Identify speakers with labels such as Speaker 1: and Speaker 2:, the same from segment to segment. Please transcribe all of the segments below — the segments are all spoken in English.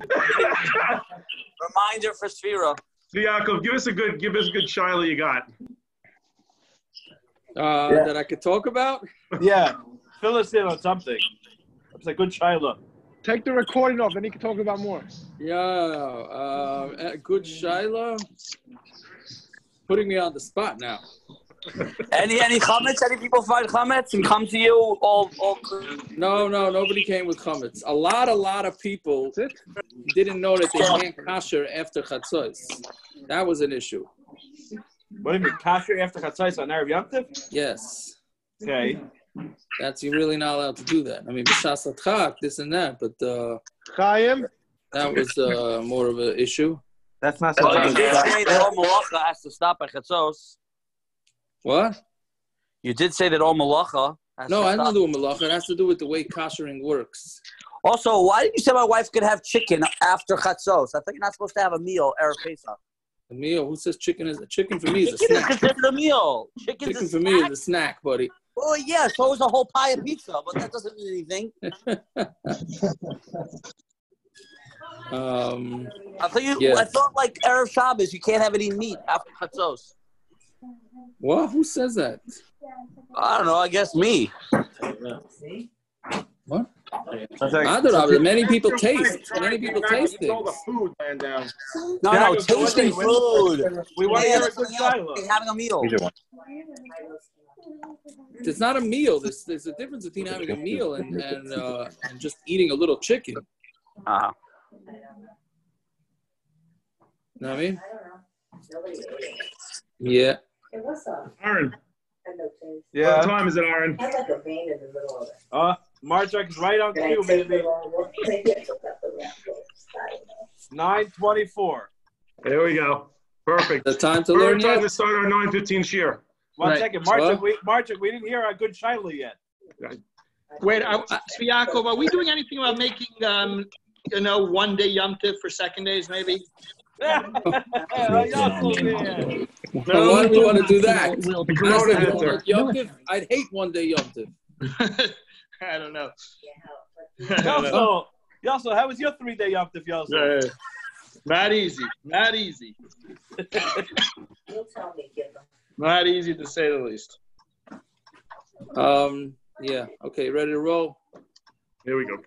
Speaker 1: Reminder for Sphira.
Speaker 2: Yaakov, give us a good shiloh you got.
Speaker 3: That I could talk about?
Speaker 4: Yeah. Fill us in on something. It's a good shiloh.
Speaker 5: Take the recording off, then you can talk about more.
Speaker 3: Yeah, good shiloh. Putting me on the spot now.
Speaker 1: Any chametz? Any people find chametz and come to you all?
Speaker 3: No, nobody came with chametz. A lot of people didn't know that they can't kasher after chatzos. That was an issue.
Speaker 4: What do you mean, kasher after chatzos on erev Yom Tov?
Speaker 3: Yes.
Speaker 4: Okay.
Speaker 3: You're really not allowed to do that. I mean, b'shas hatchak, this and that, but
Speaker 5: Chaim?
Speaker 3: That was more of an issue.
Speaker 4: That's not.
Speaker 1: Well, you did say that all malacha has to stop at chatzos.
Speaker 3: What?
Speaker 1: You did say that all malacha has
Speaker 3: No,
Speaker 1: to
Speaker 3: I
Speaker 1: stop.
Speaker 3: don't do with malacha. It has to do with the way koshering works.
Speaker 1: Also, why did you say my wife could have chicken after chatzos? I thought you're not supposed to have a meal erev Pesach.
Speaker 3: A meal? Who says chicken is a chicken for me is a
Speaker 1: Chicken
Speaker 3: snack?
Speaker 1: is considered a meal.
Speaker 3: Chicken
Speaker 1: Chicken's
Speaker 3: for
Speaker 1: a
Speaker 3: me
Speaker 1: snack?
Speaker 3: is a snack, buddy.
Speaker 1: Oh yeah, so is a whole pie of pizza, but that doesn't mean anything. I thought like erev Shabbos, you can't have any meat after chatzos.
Speaker 3: What? Who says that?
Speaker 1: I don't know. I guess me.
Speaker 3: What? Many people taste. Many people taste things.
Speaker 2: All the food laying down.
Speaker 1: No, tasting food.
Speaker 4: We want to hear a good shiloh.
Speaker 1: Having a meal.
Speaker 3: It's not a meal. There's a difference between having a meal and just eating a little chicken.
Speaker 1: Uh-huh.
Speaker 3: You know what I mean? Yeah.
Speaker 2: Aaron.
Speaker 4: Yeah.
Speaker 2: What time is it, Aaron?
Speaker 6: I had like a bein in the middle of it.
Speaker 4: Marchak is right on cue, baby. 9:24.
Speaker 2: There we go. Perfect.
Speaker 3: The time to learn
Speaker 2: time
Speaker 3: yet?
Speaker 2: to start our 9:15 shear.
Speaker 4: One
Speaker 3: Right.
Speaker 4: second, Marchak, we didn't hear our good shiloh yet.
Speaker 5: Wait, Yaakov, are we doing anything about making, 1 day Yom Tov for second days, maybe?
Speaker 3: Why do we want to do that? Yom Tov? I'd hate 1 day Yom Tov.
Speaker 5: I don't know.
Speaker 4: Yossel, how was your 3-day Yom Tov, Yossel?
Speaker 5: Not easy.
Speaker 6: You'll tell me, Kipper.
Speaker 5: Not easy to say the least.
Speaker 3: Yeah. Okay, ready to roll?
Speaker 2: Here we go.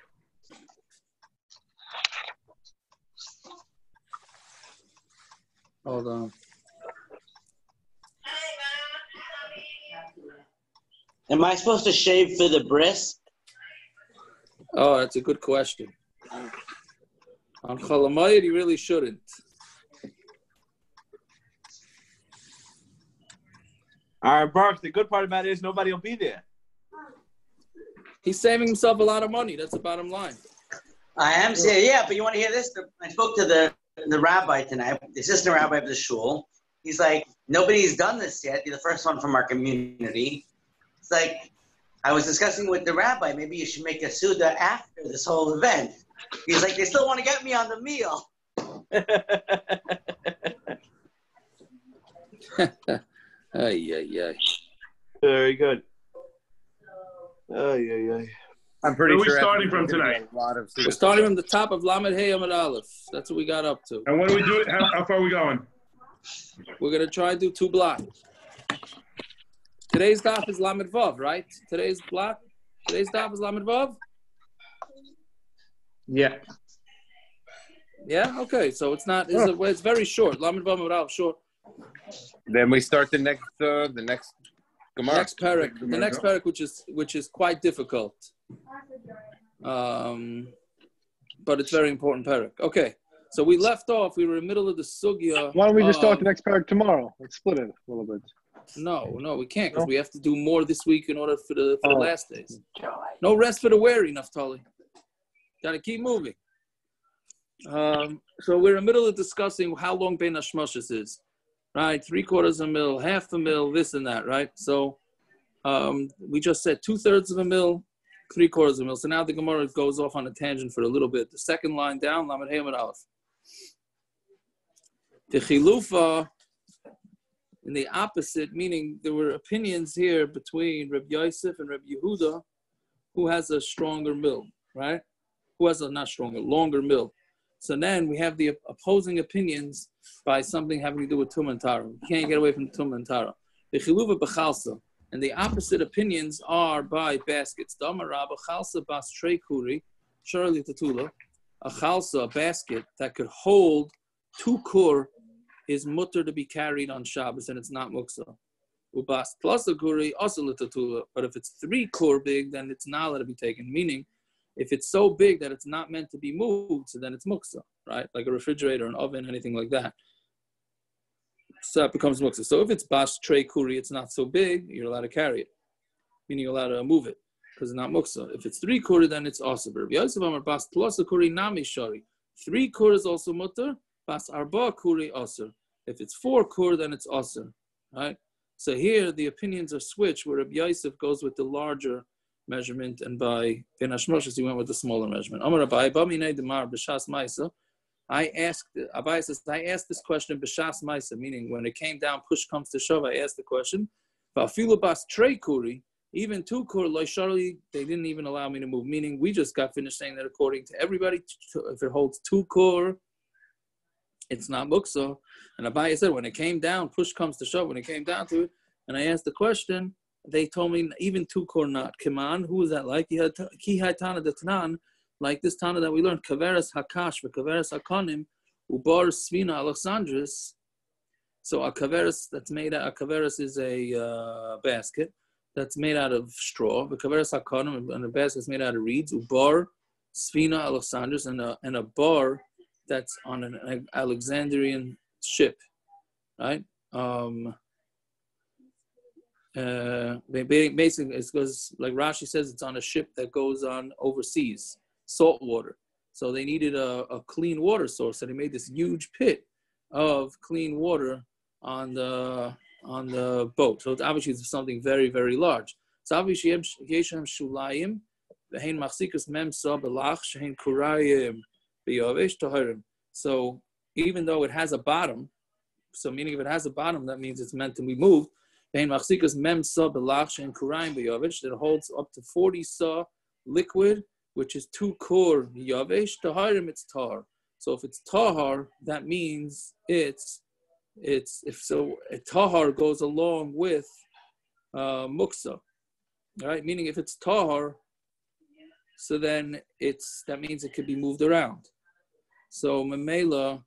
Speaker 3: Hold on.
Speaker 1: Am I supposed to shave for the bris?
Speaker 3: Oh, that's a good question. On Cholamayid, you really shouldn't.
Speaker 4: All right, Burke, the good part about it is nobody will be there.
Speaker 3: He's saving himself a lot of money. That's the bottom line.
Speaker 7: I am saying, yeah, but you want to hear this? I spoke to the rabbi tonight, the assistant rabbi of the shul. He's like, nobody's done this yet. You're the first one from our community. It's like, I was discussing with the rabbi, maybe you should make a suda after this whole event. He's like, they still want to get me on the meal.
Speaker 4: Very good.
Speaker 8: I'm pretty
Speaker 2: Where are
Speaker 8: sure.
Speaker 2: we starting from tonight?
Speaker 3: We're starting from the top of Lamed Hey Amud Aleph. That's what we got up to.
Speaker 2: And what do we do? How far are we going?
Speaker 3: We're going to try and do 2 blocks. Today's daf is Lamed Vav, right? Today's daf is Lamed Vav?
Speaker 5: Yeah.
Speaker 3: Yeah? Okay, so it's very short. Lamed Vav Amud Aleph, short.
Speaker 8: Then we start the next Gemara.
Speaker 3: Next Perek. The next Perek, which is quite difficult. But it's very important Perek. Okay, so we left off. We were in the middle of the sugya.
Speaker 5: Why don't we just start the next Perek tomorrow? Let's split it a little bit.
Speaker 3: No, we can't because we have to do more this week in order for the last days. No rest for the weary, Naftali. Got to keep moving. So we're in the middle of discussing how long bein Hashmashos is. Right, 3/4 mil, half a mil, this and that, right? So we just said 2/3 of a mil, 3/4 of a mil. So now the Gemara goes off on a tangent for a little bit. The second line down, Lamed Hey Amud Aleph. The Chilufa, in the opposite, meaning there were opinions here between Reb Yosef and Reb Yehuda, who has a stronger mill, right? Who has a not stronger, longer mill. So then we have the opposing opinions by something having to do with Tumah and Tara. You can't get away from Tumah and Tara. The Chiluva b'chalsa. And the opposite opinions are by baskets. Dama Rabba chalsa bas trei kuri, surely tatula. A chalsa, a basket that could hold 2 kur is mutter to be carried on Shabbos, and it's not muktza. Ubas plus a kuri also litatula. But if it's 3 kur big, then it's not allowed to be taken. Meaning, if it's so big that it's not meant to be moved, so then it's muktza, right? Like a refrigerator, an oven, anything like that. So it becomes muktza. So if it's bas trei kuri, it's not so big, you're allowed to carry it. Meaning you're allowed to move it, because it's not muktza. If it's 3 kuri, then it's aser. Yosef Amar bas plus a kuri nami shari. 3 kur is also mutter, bas arba kuri aser. If it's 4 kur, then it's aser, right? So here the opinions are switched, where Rabbi Yosef goes with the larger measurement, and by bein Hashmashos he went with the smaller measurement. Amar Abai, b'minei demar b'shas ma'isa. Abai says, I asked this question b'shas ma'isa, meaning when it came down, push comes to shove, I asked the question. Va'afilu bas trei kuri, even 2 kur lo sharli, they didn't even allow me to move. Meaning we just got finished saying that according to everybody, if it holds 2 kur, it's not muktza. And Abai said, when it came down, push comes to shove, when it came down to it, and I asked the question, they told me even 2 kur not. Kiman, who is that like? Ki hai tana de tanan, like this tana that we learned, kaveras hakash, kaveras hakonim, ubar svina alexandris. So a kaveras that's made out, a kaveras is a basket that's made out of straw. The kaveras hakonim, and the basket is made out of reeds. Ubar svina alexandris, and a bar that's on an Alexandrian ship, right? Basically, it's because, like Rashi says, it's on a ship that goes on overseas, salt water. So they needed a clean water source. So they made this huge pit of clean water on the boat. So it's obviously something very, very large. So obviously, Yeshem Shulayim, Ve'hein Machsikus Memsa Belach, Shehein Kurayim Be'yovesh Tahirim. So even though it has a bottom, so meaning if it has a bottom, that means it's meant to be moved. Ve'hein Machsikus Memsa Belach, Shehein Kurayim Be'yovesh, that holds up to 40 sa liquid, which is 2 kur Yavesh Tahirim, it's tar. So if it's tahar, that means it's if so, a tahar goes along with muktza, right? Meaning if it's tahar, so then that means it could be moved around. So memela,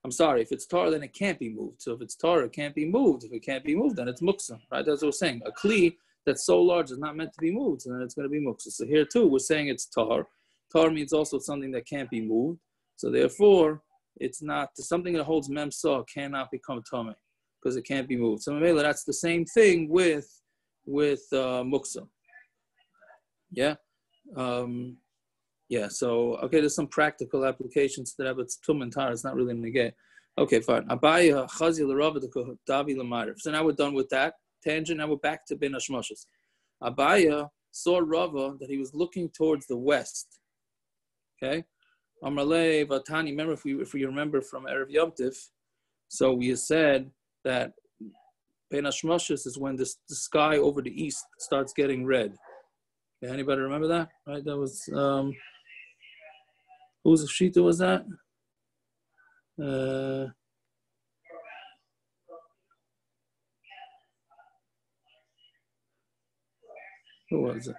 Speaker 3: I'm sorry, if it's tar, then it can't be moved. So if it's tar, it can't be moved. If it can't be moved, then it's muktza, right? That's what we're saying. A kli that's so large is not meant to be moved, so then it's going to be muktza. So here too, we're saying it's tar. Tar means also something that can't be moved. So therefore, it's not something that holds memsa cannot become tumah because it can't be moved. So memela, that's the same thing with muktza. Yeah. Yeah, so, okay, there's some practical applications to that, but it's tumah and tar, it's not really negate. Okay, fine. Abaya, chazi l'rava davi l'mayrav. So now we're done with that tangent, now we're back to bein Hashmashos. Abaya saw Rava that he was looking towards the west. Okay? Amrle Vatani, remember, if we remember from erev Yom Tif, so we said that bein Hashmashos is when the sky over the east starts getting red. Okay, anybody remember that? Right, that was... whose shita was that? Who was it?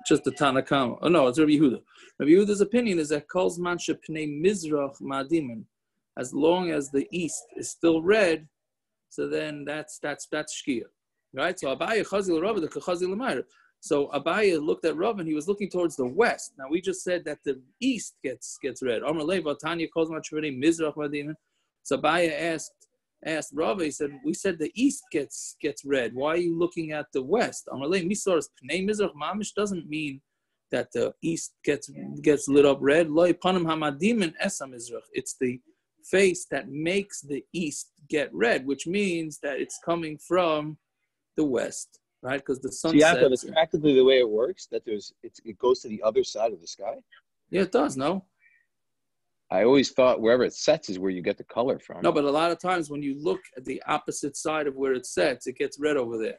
Speaker 3: Just the Tanakama. Oh no, it's Rabbi Yehuda. Rabbi Yehuda's opinion is that calls mansha pnei mizrach ma'adimin. As long as the east is still red, so then that's shkia, right? So Abaya chazil Rav the chazil l'mayr. So Abaya looked at Rav and he was looking towards the west. Now we just said that the east gets red. Amar Leva Tanya calls mansha mizrach ma'adimin. So Abaya asked Rav. He said, we said the east gets red. Why are you looking at the west? Amar Leva Misoras pnei mizrach mamish doesn't mean that the east gets lit up red. Lo panim hamadimin esa mizrach. It's the face that makes the east get red, which means that it's coming from the west, right? Because the sun sets.
Speaker 9: That's practically the way it works. That it goes to the other side of the sky.
Speaker 3: Yeah, it does. No.
Speaker 8: I always thought wherever it sets is where you get the color from.
Speaker 3: No, but a lot of times when you look at the opposite side of where it sets, it gets red over there.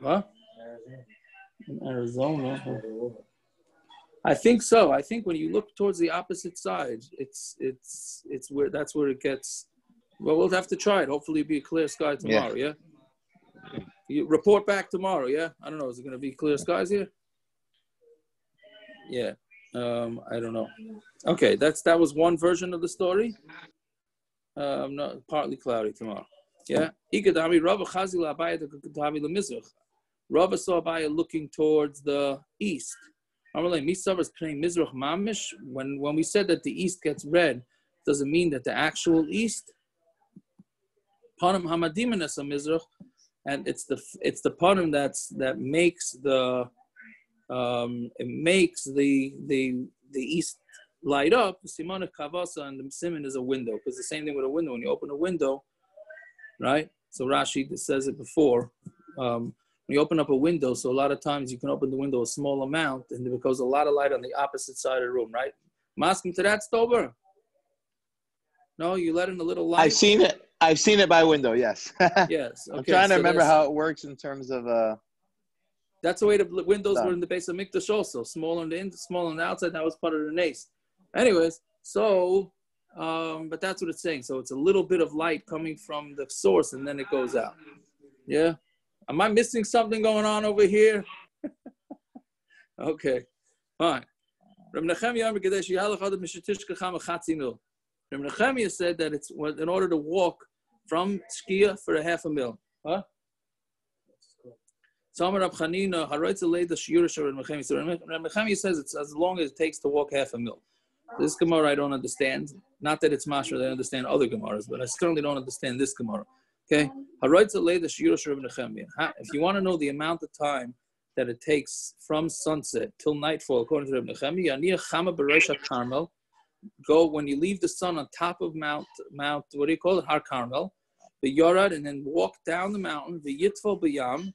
Speaker 3: Huh? In Arizona. I think so. I think when you look towards the opposite side, it's where that's where it gets. Well, we'll have to try it. Hopefully, it'll be a clear sky tomorrow. Yeah. You report back tomorrow. Yeah. I don't know. Is it going to be clear skies here? Yeah. I don't know. Okay, that was one version of the story. No, partly cloudy tomorrow. Yeah. Rava saw Abaya looking towards the east. When we said that the east gets red, doesn't mean that the actual east. And it's the panim that makes the the east light up. Simon kavasa, and the siman is a window, because the same thing with a window. When you open a window, right? So Rashi says it before. When you open up a window, so a lot of times you can open the window a small amount, and there goes a lot of light on the opposite side of the room, right? Masking to that, Stober? No, you let in a little light.
Speaker 9: I've seen it by window. Yes.
Speaker 3: Yes. Okay,
Speaker 9: I'm trying to remember how it works in terms of.
Speaker 3: That's the way the windows were in the Beis of Mikdash also. Small on the inside, small on the outside. That was part of the nace. Anyways, so, but that's what it's saying. So it's a little bit of light coming from the source, and then it goes out. Yeah. Am I missing something going on over here? Okay. Fine. Reb Nechemia said that it's in order to walk from Shkia for a half a mil. Huh? So Reb Nechemia says it's as long as it takes to walk half a mil. This Gemara I don't understand. Not that it's mashra, I understand other Gemaras, but I certainly don't understand this Gemara. Okay? If you want to know the amount of time that it takes from sunset till nightfall, according to Reb Nechemia, go when you leave the sun on top of Mount, what do you call it? Har Carmel, the Yorad, and then walk down the mountain, the Yitfal B'Yam,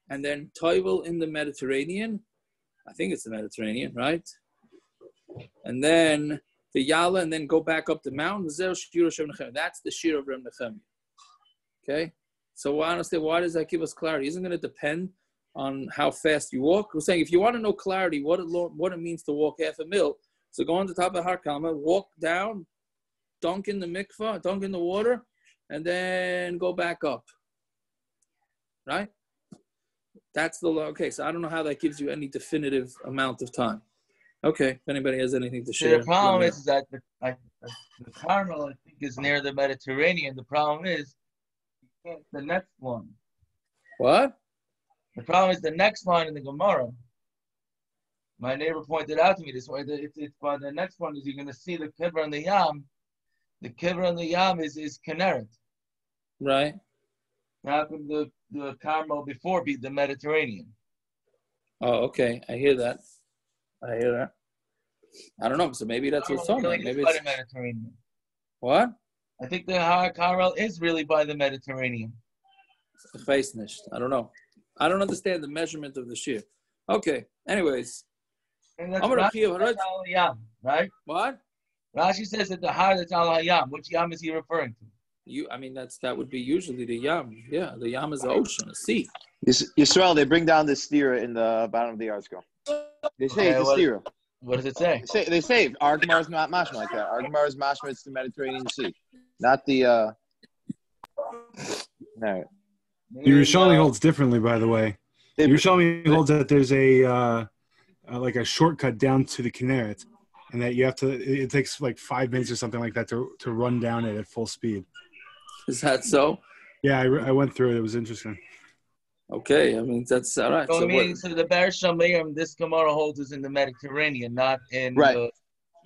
Speaker 3: and then Toivel in the Mediterranean. I think it's the Mediterranean, right? And then the Yala, and then go back up the mountain. That's the Shir of Reb Nechemia. Okay? So honestly, why does that give us clarity? Isn't going to depend on how fast you walk. We're saying if you want to know clarity, what it means to walk half a mil, so go on the top of Har Carmel, walk down, dunk in the mikvah, dunk in the water, and then go back up. Right? That's the law. Okay, so I don't know how that gives you any definitive amount of time. Okay, if anybody has anything to share.
Speaker 10: The problem is that the Carmel, I think, is near the Mediterranean. The problem is the next one.
Speaker 3: What?
Speaker 10: The problem is the next line in the Gemara. My neighbor pointed out to me this way. It's by the next one is you're going to see the kivra and the yam. The kivra and the yam is Kinneret.
Speaker 3: Right.
Speaker 10: How could the Carmel before be the Mediterranean?
Speaker 3: Oh, okay. I hear that. I don't know. So maybe that's what's talking about. Maybe it's
Speaker 10: the Mediterranean.
Speaker 3: What?
Speaker 10: I think the Har Carmel is really by the Mediterranean.
Speaker 3: I don't know. I don't understand the measurement of the shear. Okay. Anyways.
Speaker 10: And that's Rashi, right?
Speaker 3: What?
Speaker 10: Rashi says that the Har that's al Hayam. Which Yam is he referring to?
Speaker 3: That would be usually the Yam. Yeah, the Yam is the ocean, the sea.
Speaker 9: Yisrael, they bring down the stira in the bottom of the article. They say it's a stira.
Speaker 10: What does it say?
Speaker 9: They say our Gemara is not mashma like that. Our Gemara is mashma, it's the Mediterranean Sea, not the. No.
Speaker 11: Yerushalmi holds differently, by the way. Yerushalmi holds that there's a like a shortcut down to the Kinneret, and that you have to. It takes like 5 minutes or something like that to run down it at full speed.
Speaker 3: Is that so?
Speaker 11: Yeah, I went through it. It was interesting.
Speaker 3: Okay, I mean that's all right.
Speaker 10: So the Ber Shamai, this Gemara holds is in the Mediterranean, not in
Speaker 9: right.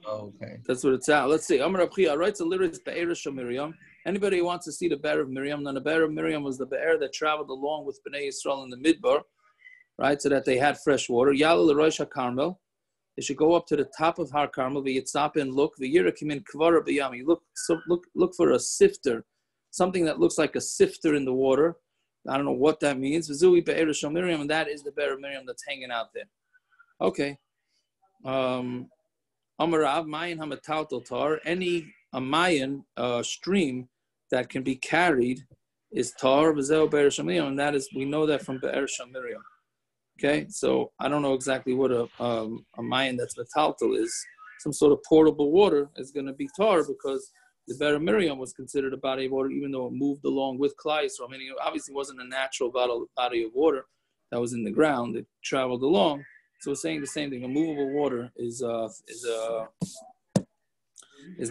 Speaker 10: Okay,
Speaker 3: that's what it's at. Let's see. Amar Abchia writes a lyrics be'er of Miriam. Anybody who wants to see the be'er of Miriam, then the be'er of Miriam was the be'er that traveled along with Bnei Yisrael in the Midbar, right? So that they had fresh water. Yala l'rosh HaKarmel. They should go up to the top of Har Carmel. V'yitzap and look. V'yirakim in kvara b'yam. You look for a sifter, something that looks like a sifter in the water. I don't know what that means. V'zui be'er of Miriam, and that is the be'er of Miriam that's hanging out there. Okay. Amarav Mayan Hamataltal Tar, any a Mayan stream that can be carried is Tar V'zeo Be'er Shamiriam, and that is, we know that from Be'er Shamiriam. Okay, so I don't know exactly what a Mayan that's Metaltal is. Some sort of portable water is going to be Tar, because the Be'er Miriam was considered a body of water, even though it moved along with Klai. So I mean, it obviously wasn't a natural body of water that was in the ground. It traveled along. So we're saying the same thing. A movable water is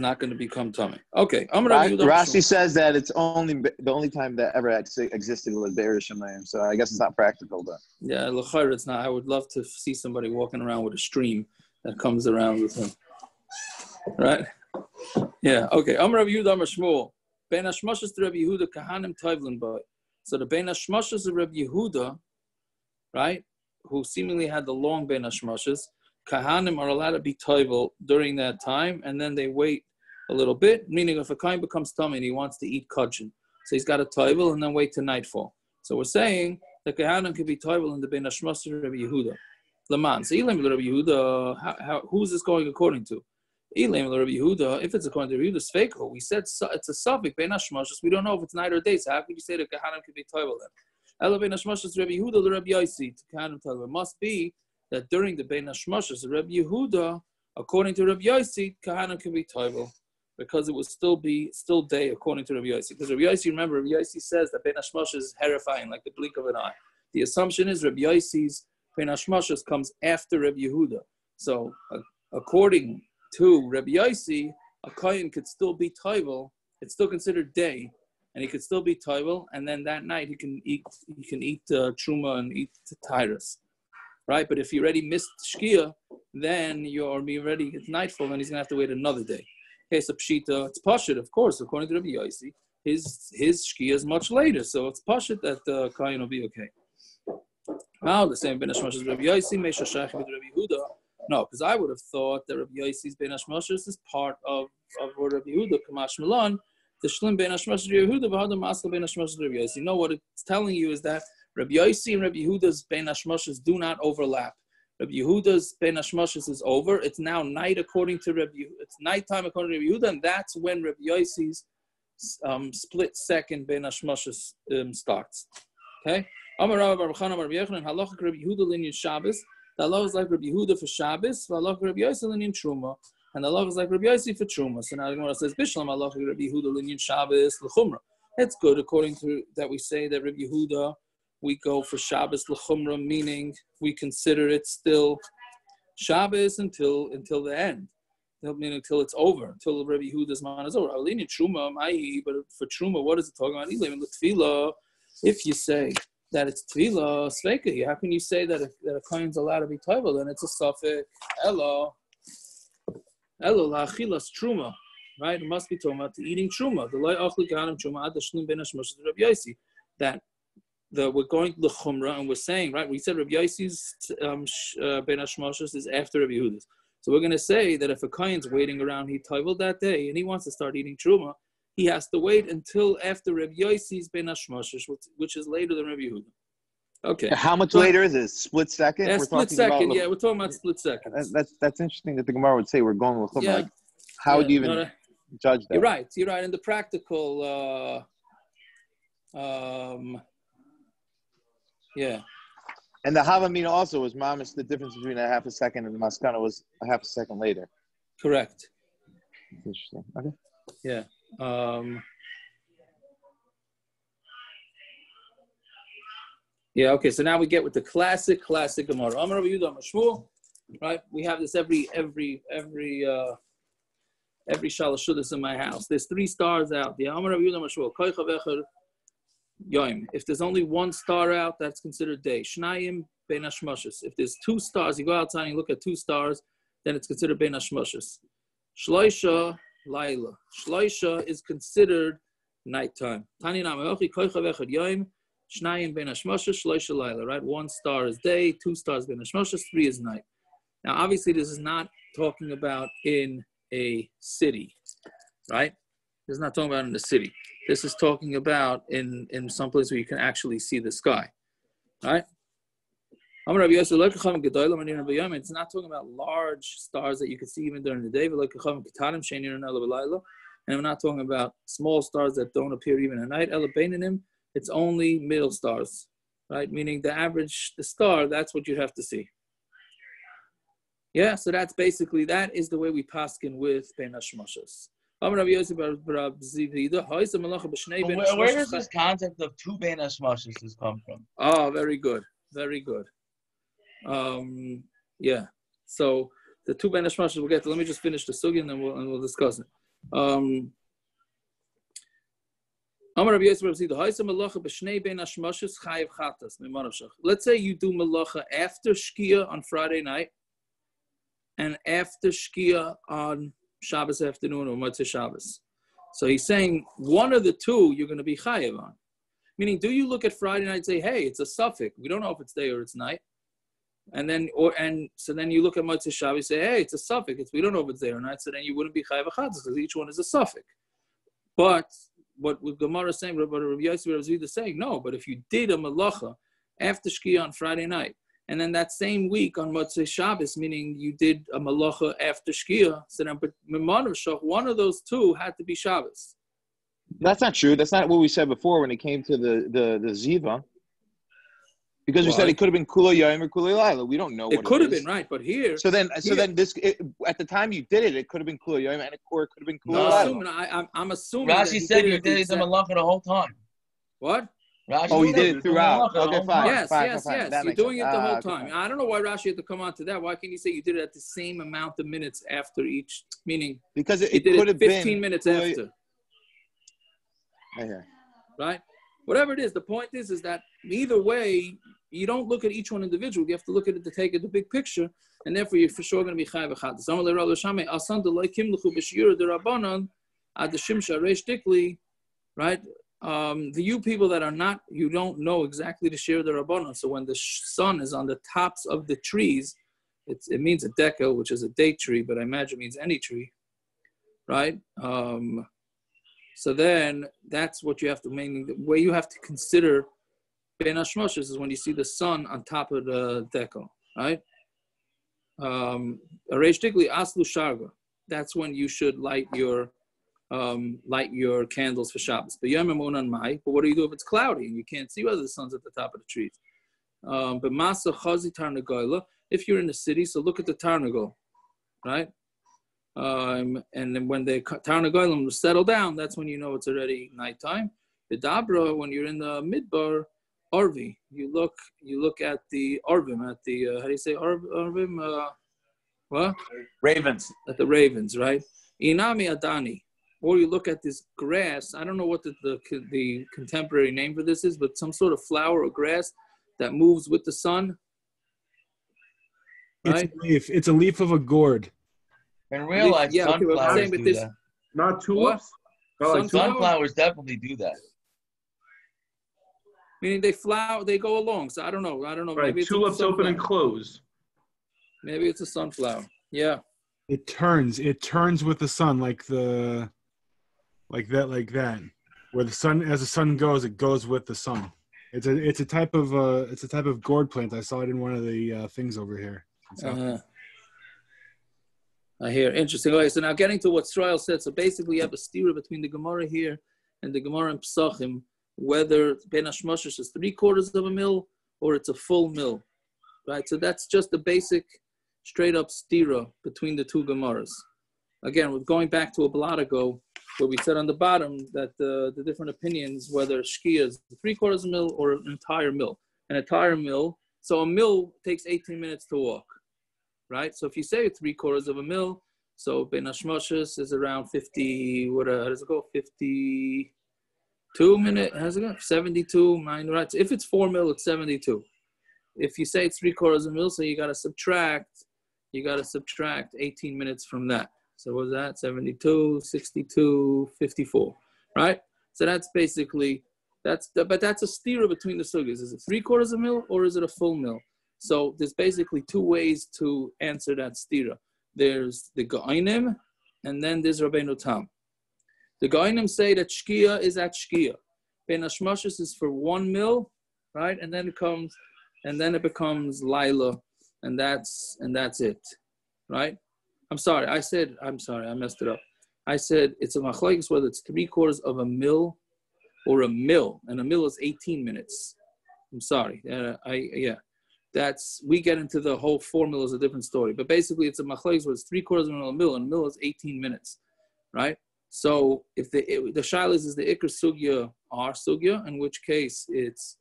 Speaker 3: not going to become tummy. Okay.
Speaker 9: Rashi says that it's the only time that ever existed was Be'er Shemayim. So I guess it's not practical, but
Speaker 3: yeah, l'chayr, it's not. I would love to see somebody walking around with a stream that comes around with him. Right? Yeah. Okay. Amar Rabbi Yehuda, Amar Shmuel. Bein Hashmashos to Rabbi Yehuda kahanim tovlin by. So the bein Hashmashos of Rabbi Yehuda, right, who seemingly had the long bein Hashmashos, kahanim are allowed to be tovel during that time, and then they wait a little bit. Meaning, if a kain becomes tummy and he wants to eat kudgeon, so he's got to tovel and then wait till nightfall. So we're saying that kahanim can be tovel in the bein Hashmashos of Rabbi Yehuda. Laman. So Rabbi Yehuda, who's this going according to? Rabbi Yehuda, if it's according to Rabbi Yehuda, Sveiko, we said it's a suffix, bein Hashmashos. We don't know if it's night or day, so how could you say that kahanim can be tovel then? Ela bein Hashmashos Rabbi Yehuda to Rabbi yossi to kahanim tovel. It must be that during the bein Hashmashos of Rabbi Yehuda, according to Rabbi yossi, kahanim can be tovel, because it would still day according to Rabbi yossi. Because Rabbi yossi, remember, Rabbi yossi says that bein Hashmashos is terrifying, like the blink of an eye. The assumption is Rabbi yossi's bein Hashmashos comes after Rabbi Yehuda. So according to Rabbi yossi, a kohen could still be tovel. It's still considered day, and he could still be tovel. And then that night he can eat truma and eat tyrus, right? But if he already missed shkia, then it's nightfall, and he's gonna have to wait another day. Okay, so pshita, it's pashut, of course, according to Rabbi yossi. His shkia is much later, so it's pashut that the kohen will be okay. Now the same bein Hashmashos Rabbi yossi meisha shayach with Rabbi Yehuda. No, because I would have thought that Rabbi yossi's bein Hashmashos is part of what Rabbi Yehuda kamash milan. The shlim bein Hashmashos Rabbi Yehuda v'hadam masal bein Hashmashos Rabbi yossi. No, what it's telling you is that Rabbi yossi and Rabbi Yehuda's bein Hashmashos do not overlap. Rabbi Yehuda's bein Hashmashos is over. It's now night according to Rabbi Yehuda. It's nighttime according to Rabbi Yehuda, and that's when Rabbi yossi's split second bein Hashmashos starts. Okay. Amar Rabbi Baruch Hanan Rabbi Yochanan halacha Rabbi Yehuda linyan Shabbos. The halacha is like Rabbi Yehuda for Shabbos. Halacha Rabbi yossi linyan Truma, and the halacha is like Rabbi yossi for Truma. So now the Gemara says Bishlam halacha Rabbi Yehuda linyan Shabbos l'chumra. It's good according to that we say that Rabbi Yehuda we go for Shabbos l'chumra, meaning we consider it still Shabbos until the end. Meaning until it's over, until Rabbi Yehuda's man is over. But for Truma, what is it talking about? If you say that it's tefillah sveika, how can you say that a kohen's allowed to be tovel? Then it's a suffix elo la'achilas truma, right? It must be talking about eating truma. The loy achli kahanim truma ad shlim bein Hashmashos Rabbi yossi. That we're going to the chumrah and we're saying, right? We said Rabbi yossi's bein Hashmashos is after Rabbi Yehuda's. So we're going to say that if a kohen's waiting around, he tovel that day and he wants to start eating truma, he has to wait until after Rabbi yossi's bein Hashmashos, which is later than Rabbi Yehuda. Okay.
Speaker 9: How much later is it? Split second?
Speaker 3: Yeah, split second. We're talking about split second.
Speaker 9: That's interesting that the Gemara would say we're going with Chumrah.
Speaker 3: Yeah.
Speaker 9: Like, how would you even judge that?
Speaker 3: You're right. In the practical, yeah.
Speaker 9: And the Havamina also was mamish. The difference between a half a second and the maskana was a half a second later.
Speaker 3: Correct.
Speaker 9: That's interesting. Okay.
Speaker 3: Yeah. Yeah, okay, so now we get with the classic Gemara. Amar Rabbi Yehuda, Amar Shmuel, right? We have this every shalosh shudas in my house. There's 3 stars out. The Amar Rabbi Yehuda, Amar Shmuel, Koy Chavecher Yoim. If there's only 1 star out, that's considered day. Shnayim bein Hashmashos. If there's 2 stars, you go outside and you look at 2 stars, then it's considered bein Hashmashos. Shloisha Laila. Shloisha is considered nighttime. Tani Namayochi Koy Chavecher Yoim. Shnayim bein Hashmashos, shloisha laila, right? 1 star is day, 2 stars bein Hashmashos, 3 is night. Now, obviously, this is not talking about in a city, right? This is not talking about in the city. This is talking about in some place where you can actually see the sky, right? It's not talking about large stars that you can see even during the day. And we're not talking about small stars that don't appear even at night. It's only middle stars, right? Meaning the star, that's what you'd have to see. Yeah, so that is the way we paskin with bein Hashmashos. Where
Speaker 10: does this concept of two bein Hashmashos come from?
Speaker 3: Oh, very good. Very good. Yeah. So the two bein Hashmashos we'll get to. Let me just finish the sugi and then we'll discuss it. Let's say you do malacha after shkia on Friday night and after shkia on Shabbos afternoon or Motzei Shabbos. So he's saying one of the two you're going to be chayav on. Meaning, do you look at Friday night and say, hey, it's a suffix. We don't know if it's day or it's night. And then you look at Motzei Shabbos and say, hey, it's a suffix. We don't know if it's day or night. So then you wouldn't be chayav achadas because each one is a suffix. But what Gemara is saying, what Rabbi Yossi was saying, no. But if you did a malacha after shkia on Friday night, and then that same week on Motzei Shabbos, meaning you did a malacha after shkia, so then one of those two had to be Shabbos.
Speaker 9: That's not true. That's not what we said before when it came to the ziva. Because we said it could have been kula yom or kula laila. We don't know. It
Speaker 3: could have been right, but here.
Speaker 9: So then this at the time you did it could have been kula yom, or it could have been kula laila.
Speaker 3: I'm assuming.
Speaker 10: Rashi said you did the malacha the whole time.
Speaker 3: What?
Speaker 9: Rashi you did it throughout. Okay, fine.
Speaker 3: Yes. You're doing it the whole time.
Speaker 9: Okay.
Speaker 3: I don't know why Rashi had to come on to that. Why can't you say you did it at the same amount of minutes after each? Meaning
Speaker 9: because it
Speaker 3: could
Speaker 9: have
Speaker 3: 15
Speaker 9: been
Speaker 3: minutes after.
Speaker 9: Okay.
Speaker 3: Right? Whatever it is, the point is that either way, you don't look at each one individually. You have to look at it to take it the big picture, and therefore you're for sure going to be chayav achadas. Shamai right? The you people that are not, you don't know exactly the shir the rabbanon. So when the sun is on the tops of the trees, it means a dekel, which is a date tree, but I imagine it means any tree, right? So then that's what you have to mainly, the way you have to consider bein Hashmashos is when you see the sun on top of the dekel, right? Aslu sharga. That's when you should light your candles for Shabbos. But what do you do if it's cloudy and you can't see whether the sun's at the top of the trees? But masa chazi tarnagola. If you're in the city, so look at the tarnagol, right? And then when the tarnagolim settle down, that's when you know it's already nighttime. The dabra, when you're in the midbar, arvi, you look at the arvim, at the how do you say arvim? What?
Speaker 4: Ravens.
Speaker 3: At the ravens, right? Inami adani. Or you look at this grass. I don't know what the contemporary name for this is, but some sort of flower or grass that moves with the sun. Right?
Speaker 11: It's a leaf of a gourd.
Speaker 10: In real life, sunflowers do that.
Speaker 2: Not tulips?
Speaker 10: Sunflowers definitely do that.
Speaker 3: Meaning they go along. So I don't know.
Speaker 2: Right.
Speaker 3: Maybe it's
Speaker 2: tulips open and close.
Speaker 3: Maybe it's a sunflower. Yeah.
Speaker 11: It turns with the sun like that. Where the sun, as the sun goes, it goes with the sun. It's a type of gourd plant. I saw it in one of the things over here.
Speaker 3: I hear. Interesting. Okay, so now getting to what Stroil said. So basically, you have a stira between the Gemara here and the Gemara in Pesachim, whether bein Hashmashos is 3/4 of a mil or it's a full mil, right? So that's just the basic, straight up stira between the two Gemaras. Again, we're going back to a blot ago where we said on the bottom that the different opinions, whether shkia is 3/4 of a mil or an entire mil. An entire mil, so a mil takes 18 minutes to walk. Right, so if you say 3/4 of a mil, so bein Hashmashos is around 50. How does it go? 52 minutes. How does it go? 72. Right. So if it's 4 mil, it's 72. If you say it's 3/4 of a mil, so you got to subtract 18 minutes from that. So what was that? 72, 62, 54. Right. So that's basically that's a stira between the sugyas. Is it 3/4 of a mil or is it a full mil? So there's basically two ways to answer that stira. There's the Ga'inim, and then there's Rabbeinu Tam. The Ga'inim say that shkia is at shkia. Bein Hashmashos is for 1 mil, right? And then it comes, and then it becomes Laila, and that's it, right? I'm sorry, I messed it up. I said it's a Machlokes whether it's 3/4 of a mil or a mil, and a mil is 18 minutes. I'm sorry, we get into the whole 4 mil is a different story, but basically it's a Machlokes where it's 3/4 of a mil, and a mil is 18 minutes, right? So if the shaila is the ikr sugya our sugya, in which case it's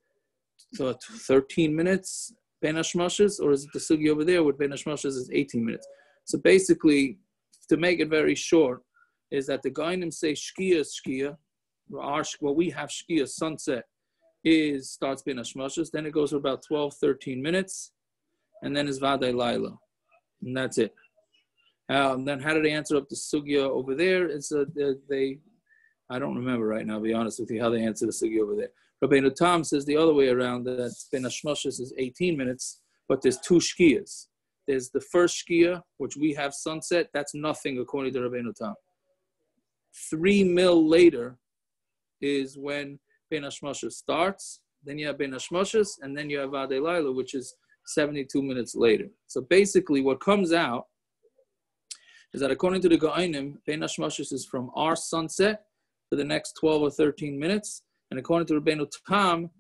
Speaker 3: 13 minutes bein Hashmashos, or is it the sugya over there with bein Hashmashos is 18 minutes? So basically, to make it very short, is that the Gainim say shkia, what we have shkia, sunset, starts bein Hashmashos, then it goes for about 12, 13 minutes, and then is Vadai Laila, and that's it. Then how do they answer up the sugya over there? It's I don't remember right now, to be honest with you, how they answer the sugya over there. Rabbeinu Tam says the other way around, that bein Hashmashos is 18 minutes, but there's 2 shkiyas. There's the first shkia, which we have sunset, that's nothing according to Rabbeinu Tam. 3 mil later is when bein Hashmashos starts, then you have bein Hashmashos, and then you have Vadei Laila, which is 72 minutes later. So basically what comes out is that according to the Ga'anim, bein Hashmashos is from our sunset for the next 12 or 13 minutes, and according to Rabbeinu Tam,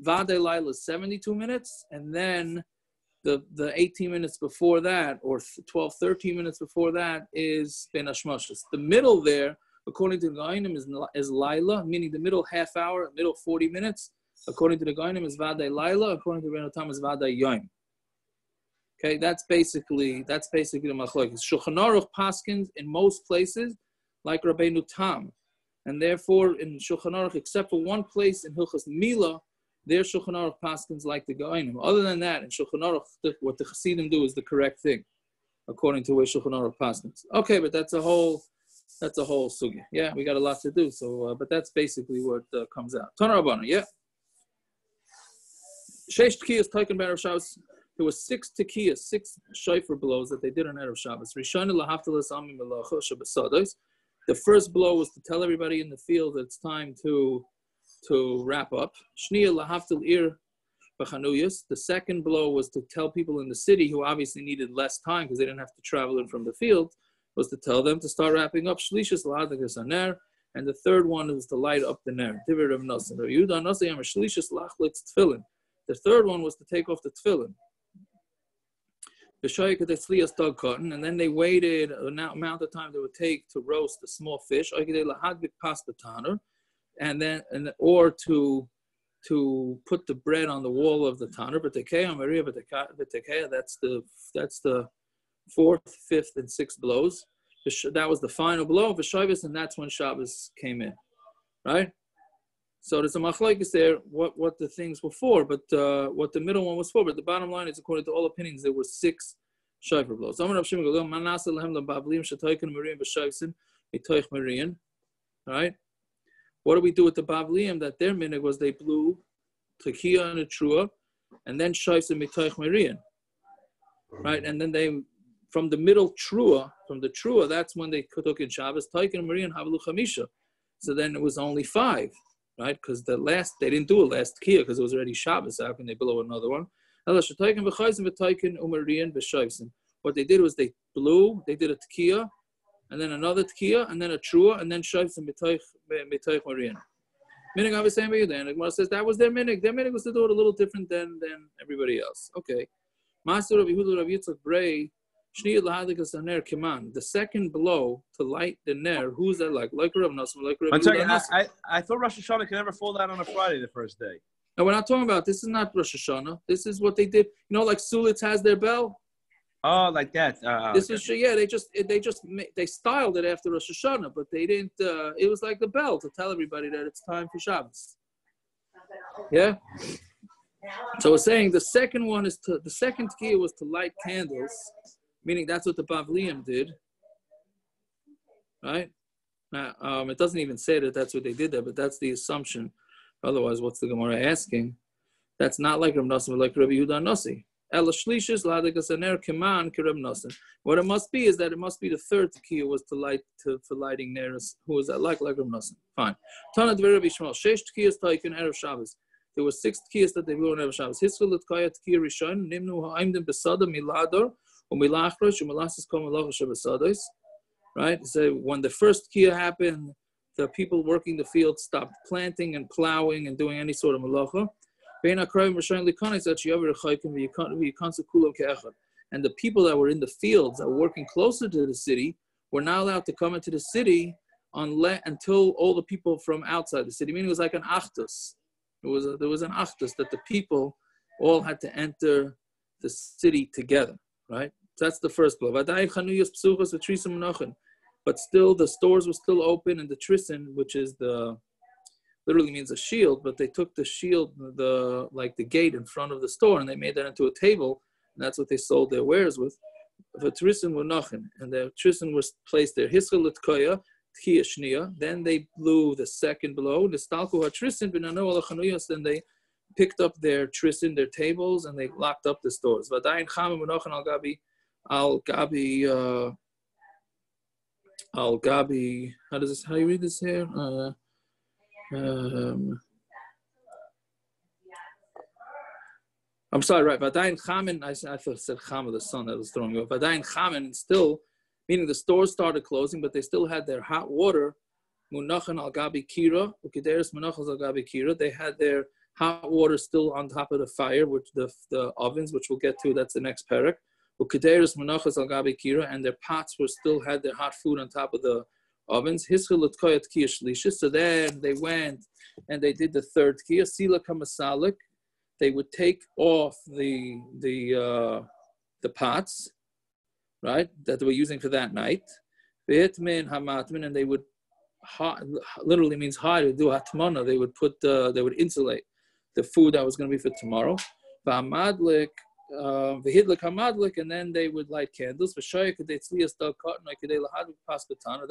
Speaker 3: Vadei Laila is 72 minutes, and then the 18 minutes before that, or 12, 13 minutes before that, is bein Hashmashos. The middle there, according to the Ga'anim, is Laila, meaning the middle half hour, middle 40 minutes. According to the Ga'anim, is Vadei Laila. According to Rabbeinu Tam, is Vadei Yom. Okay, that's basically the Machlokes. Shulchan Aruch paskins in most places like Rabbeinu Tam, and therefore in Shulchan Aruch, except for one place in Hilchos Mila, their Shulchan Aruch paskins like the Ga'anim. Other than that, in Shulchan Aruch, what the Chassidim do is the correct thing, according to where Shulchan Aruch paskins. Okay, but that's a whole sugya. Yeah, we got a lot to do. So, but that's basically what comes out. Tana Rabbana, yeah. Sheish Tkiyas taken by erev Shabbos. There were 6 tekiyas, 6 shofar blows that they did on erev Shabbos. Rishon lahaftalas amim melacha shabasados. The first blow was to tell everybody in the field that it's time to wrap up. Shniya lahaftal ir b'chanuyas. The second blow was to tell people in the city who obviously needed less time because they didn't have to travel in from the field, was to tell them to start wrapping up. Shlishas lahadakas aner. And the third one was to light up the ner. Divrei Rav Nosson. Yehuda Nosson yamar shlishas lachlitz tefillin. The third one was to take off the tefillin. And then they waited an amount of time they would take to roast a small fish, and then or to put the bread on the wall of the tanner. That's the 4th, 5th, and 6th blows. That was the final blow of Shabbos, and that's when Shabbos came in, right? So there's a Machlokes there what the things were for, but what the middle one was for. But the bottom line is, according to all opinions, there were 6 shofar blows. Right? What do we do with the Bavliim? That their minhag was they blew tekiah and a trua, and then shofar mitoich merian. Right? And then they, from the middle trua, that's when they took in Shabbos, taikin and merian havlu chamisha. So then it was only 5. Right, because they didn't do a last tekiah because it was already Shabbos. How can they blow another one? What they did was they blew, they did a tekiah, and then another tekiah, and then a trua, and then shayvs and mitoich marian. Minig obviously saying by you then. Gemara says that was their minig. Their minig was to do it a little different than everybody else. Okay. Master of Yehuda Rav Yitzchak Brei. The second blow to light the ner, who's that like? Like Rav Nosson, like Rav Yehuda.
Speaker 4: I thought Rosh Hashanah can never fall down on a Friday the first day.
Speaker 3: No, we're not talking about this. Is not Rosh Hashanah. This is what they did. You know, like Sulitz has their bell.
Speaker 4: Oh, like that.
Speaker 3: This was they styled it after Rosh Hashanah, but they didn't. It was like the bell to tell everybody that it's time for Shabbos. Yeah. So we're saying the second tekiah was to light candles. Meaning that's what the Bavliim did, right? It doesn't even say that that's what they did there, but that's the assumption. Otherwise, what's the Gemara asking? That's not like Rav Nosson, but like Rabbi Yehuda Nossi. What it must be is that it must be the third tekiah was for lighting neros. Who was that? Like Rav Nosson. Fine. There were 6 tkiyas that they blew on Erev Shabbos. Hiskul l'tkaya tkiyah rishon, nimnu ha'imdim besada milador, umilachrosh, umilasis kol malacha shebesados. Right? So when the first tkiyah happened, the people working the field stopped planting and plowing and doing any sort of malacha. And the people that were in the fields that were working closer to the city were not allowed to come into the city until all the people from outside the city. Meaning it was like an achtus. There was an achtus that the people all had to enter the city together. Right? So that's the first blow. But still, the stores were still open, and the trisin, which is literally means a shield, but they took the shield, the gate in front of the store, and they made that into a table, and that's what they sold their wares with. The trisin were nachin, and the trisin was placed there. Hiskal l'tkoya, tkiyah shniya. Then they blew the second blow. The stalku ha-trisin b'nano al-chanuyos. Then they picked up their trisin, their tables, and they locked up the stores. V'adayin chamim v'nochan al-gabi. How do you read this here? I'm sorry, right? Vadayin chamin. I thought it said chama, the sun that was throwing me off. Vadayin chamin, still, meaning the stores started closing, but they still had their hot water. Munachan al gabi kira, ukideris munachas al gabi kira. They had their hot water still on top of the fire, which the ovens, which we'll get to. That's the next Perek. Ukideris munachas al gabi kira, and their pots were still had their hot food on top of the ovens. So then they went and they did the third tkiyah. Sila kamasalik. They would take off the pots, right, that they were using for that night. And they would literally means hide. They would do hatmana. They would they would insulate the food that was going to be for tomorrow. And then they would light candles. Then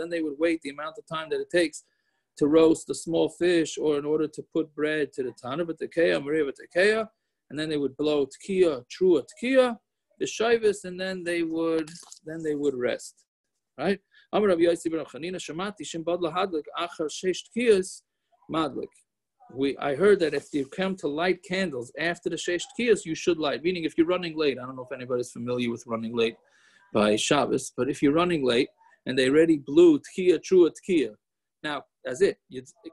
Speaker 3: they would wait the amount of time that it takes to roast a small fish, or in order to put bread to the tana, but the tekeya, and then they would blow tekiya, true tekiya, the shaivus, and then they would rest. Right? Amud Rabbi Yossi ben Chanina Shamati Shimbad lahadlik achar sheish tekiyas madlik. I heard that if you come to light candles after the sheish tekiyas, you should light. Meaning, if you're running late, I don't know if anybody's familiar with running late by Shabbos, but if you're running late and they already blew tekiya, true tekiya, now that's it.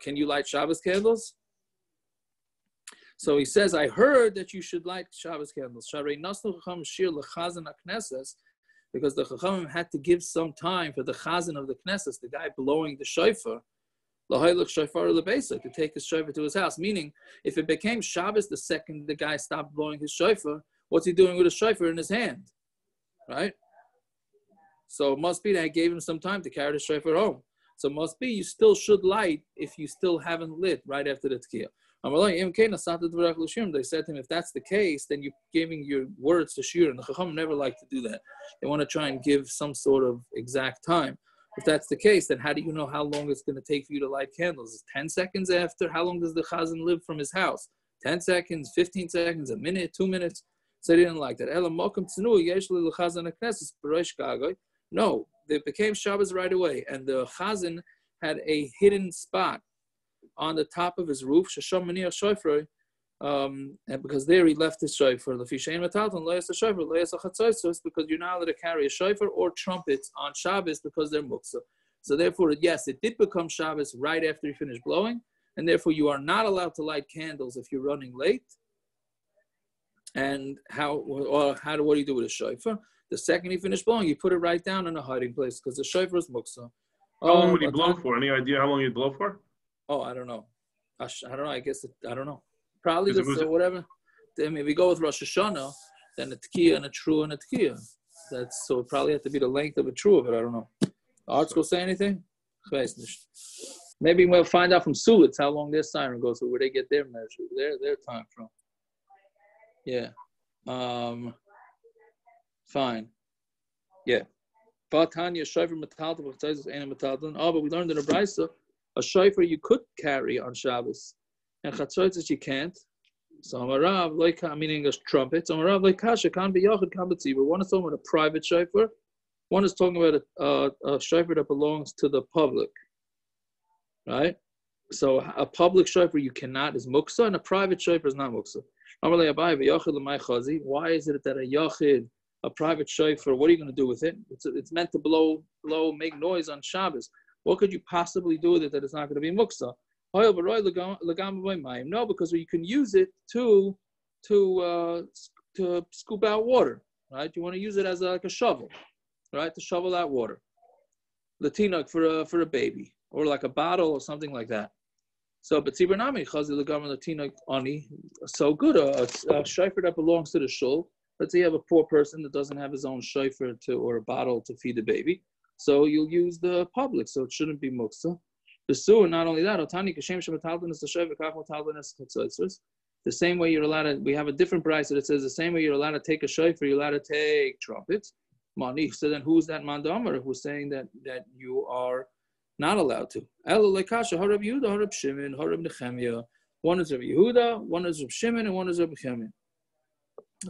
Speaker 3: Can you light Shabbos candles? So he says, I heard that you should light Shabbos candles. Because the Chachamim had to give some time for the chazan of the Knesset, the guy blowing the shofar, to take his shofar to his house. Meaning, if it became Shabbos the second the guy stopped blowing his shofar, what's he doing with a shofar in his hand? Right? So it must be that I gave him some time to carry the shofar home. So it must be you still should light if you still haven't lit right after the tkiyah. They said to him, if that's the case, then you're giving your words to shir, and the Chacham never like to do that. They want to try and give some sort of exact time. If that's the case, then how do you know how long it's going to take for you to light candles? Is 10 seconds after? How long does the chazan live from his house? 10 seconds, 15 seconds, a minute, 2 minutes? So they didn't like that. No, it became Shabbos right away, and the chazan had a hidden spot on the top of his roof, and because there he left his shofar. Because you're not allowed to carry a shofar or trumpets on Shabbos because they're muktza. So therefore, yes, it did become Shabbos right after you finished blowing, and therefore you are not allowed to light candles if you're running late. And what do you do with a shofar? The second you finish blowing, you put it right down in a hiding place because the shofar is muktza.
Speaker 2: How long would he blow for? Any idea how long he'd blow for?
Speaker 3: Oh, I don't know. I don't know. I guess I don't know. Probably whatever. I mean, if we go with Rosh Hashanah, then a tekiya and a true and a tekiya. That's so it probably have to be the length of a true, but I don't know. Arts will say anything? Maybe we'll find out from Sulitz how long their siren goes, so where they get their measure, their time from. Yeah. Fine. Yeah. But we learned in the Brisa, a shofar you could carry on Shabbos, and chatzos you can't. So Amarav like meaning a trumpet. So Amarav like kasha can't be yachid can't be tzibur. One is talking about a private shofar. One is talking about a shofar that belongs to the public, right? So a public shofar you cannot is muktza, and a private shofar is not muktza. Why is it that a yachid, a private shofar, what are you going to do with it? It's meant to blow, make noise on Shabbos. What could you possibly do with it that it's not going to be muktza? No, because you can use it to scoop out water, right? You want to use it as like a shovel, right? To shovel out water. Latinok for a baby, or like a bottle or something like that. So, but Tzibernami Chazi Lagam Latinok Ani, so good a shofar that belongs to the shul. Let's say you have a poor person that doesn't have his own shofar or a bottle to feed the baby, so you'll use the public. So it shouldn't be muktza. The not only that, the same way you're allowed to. We have a different price that it says the same way you're allowed to take a shofar, you're allowed to take trumpets. Money. So then, who's that mandamar who's saying that you are not allowed to? One is Rav Yehuda, one is Rav Shimon, and one is Rav Nechemia.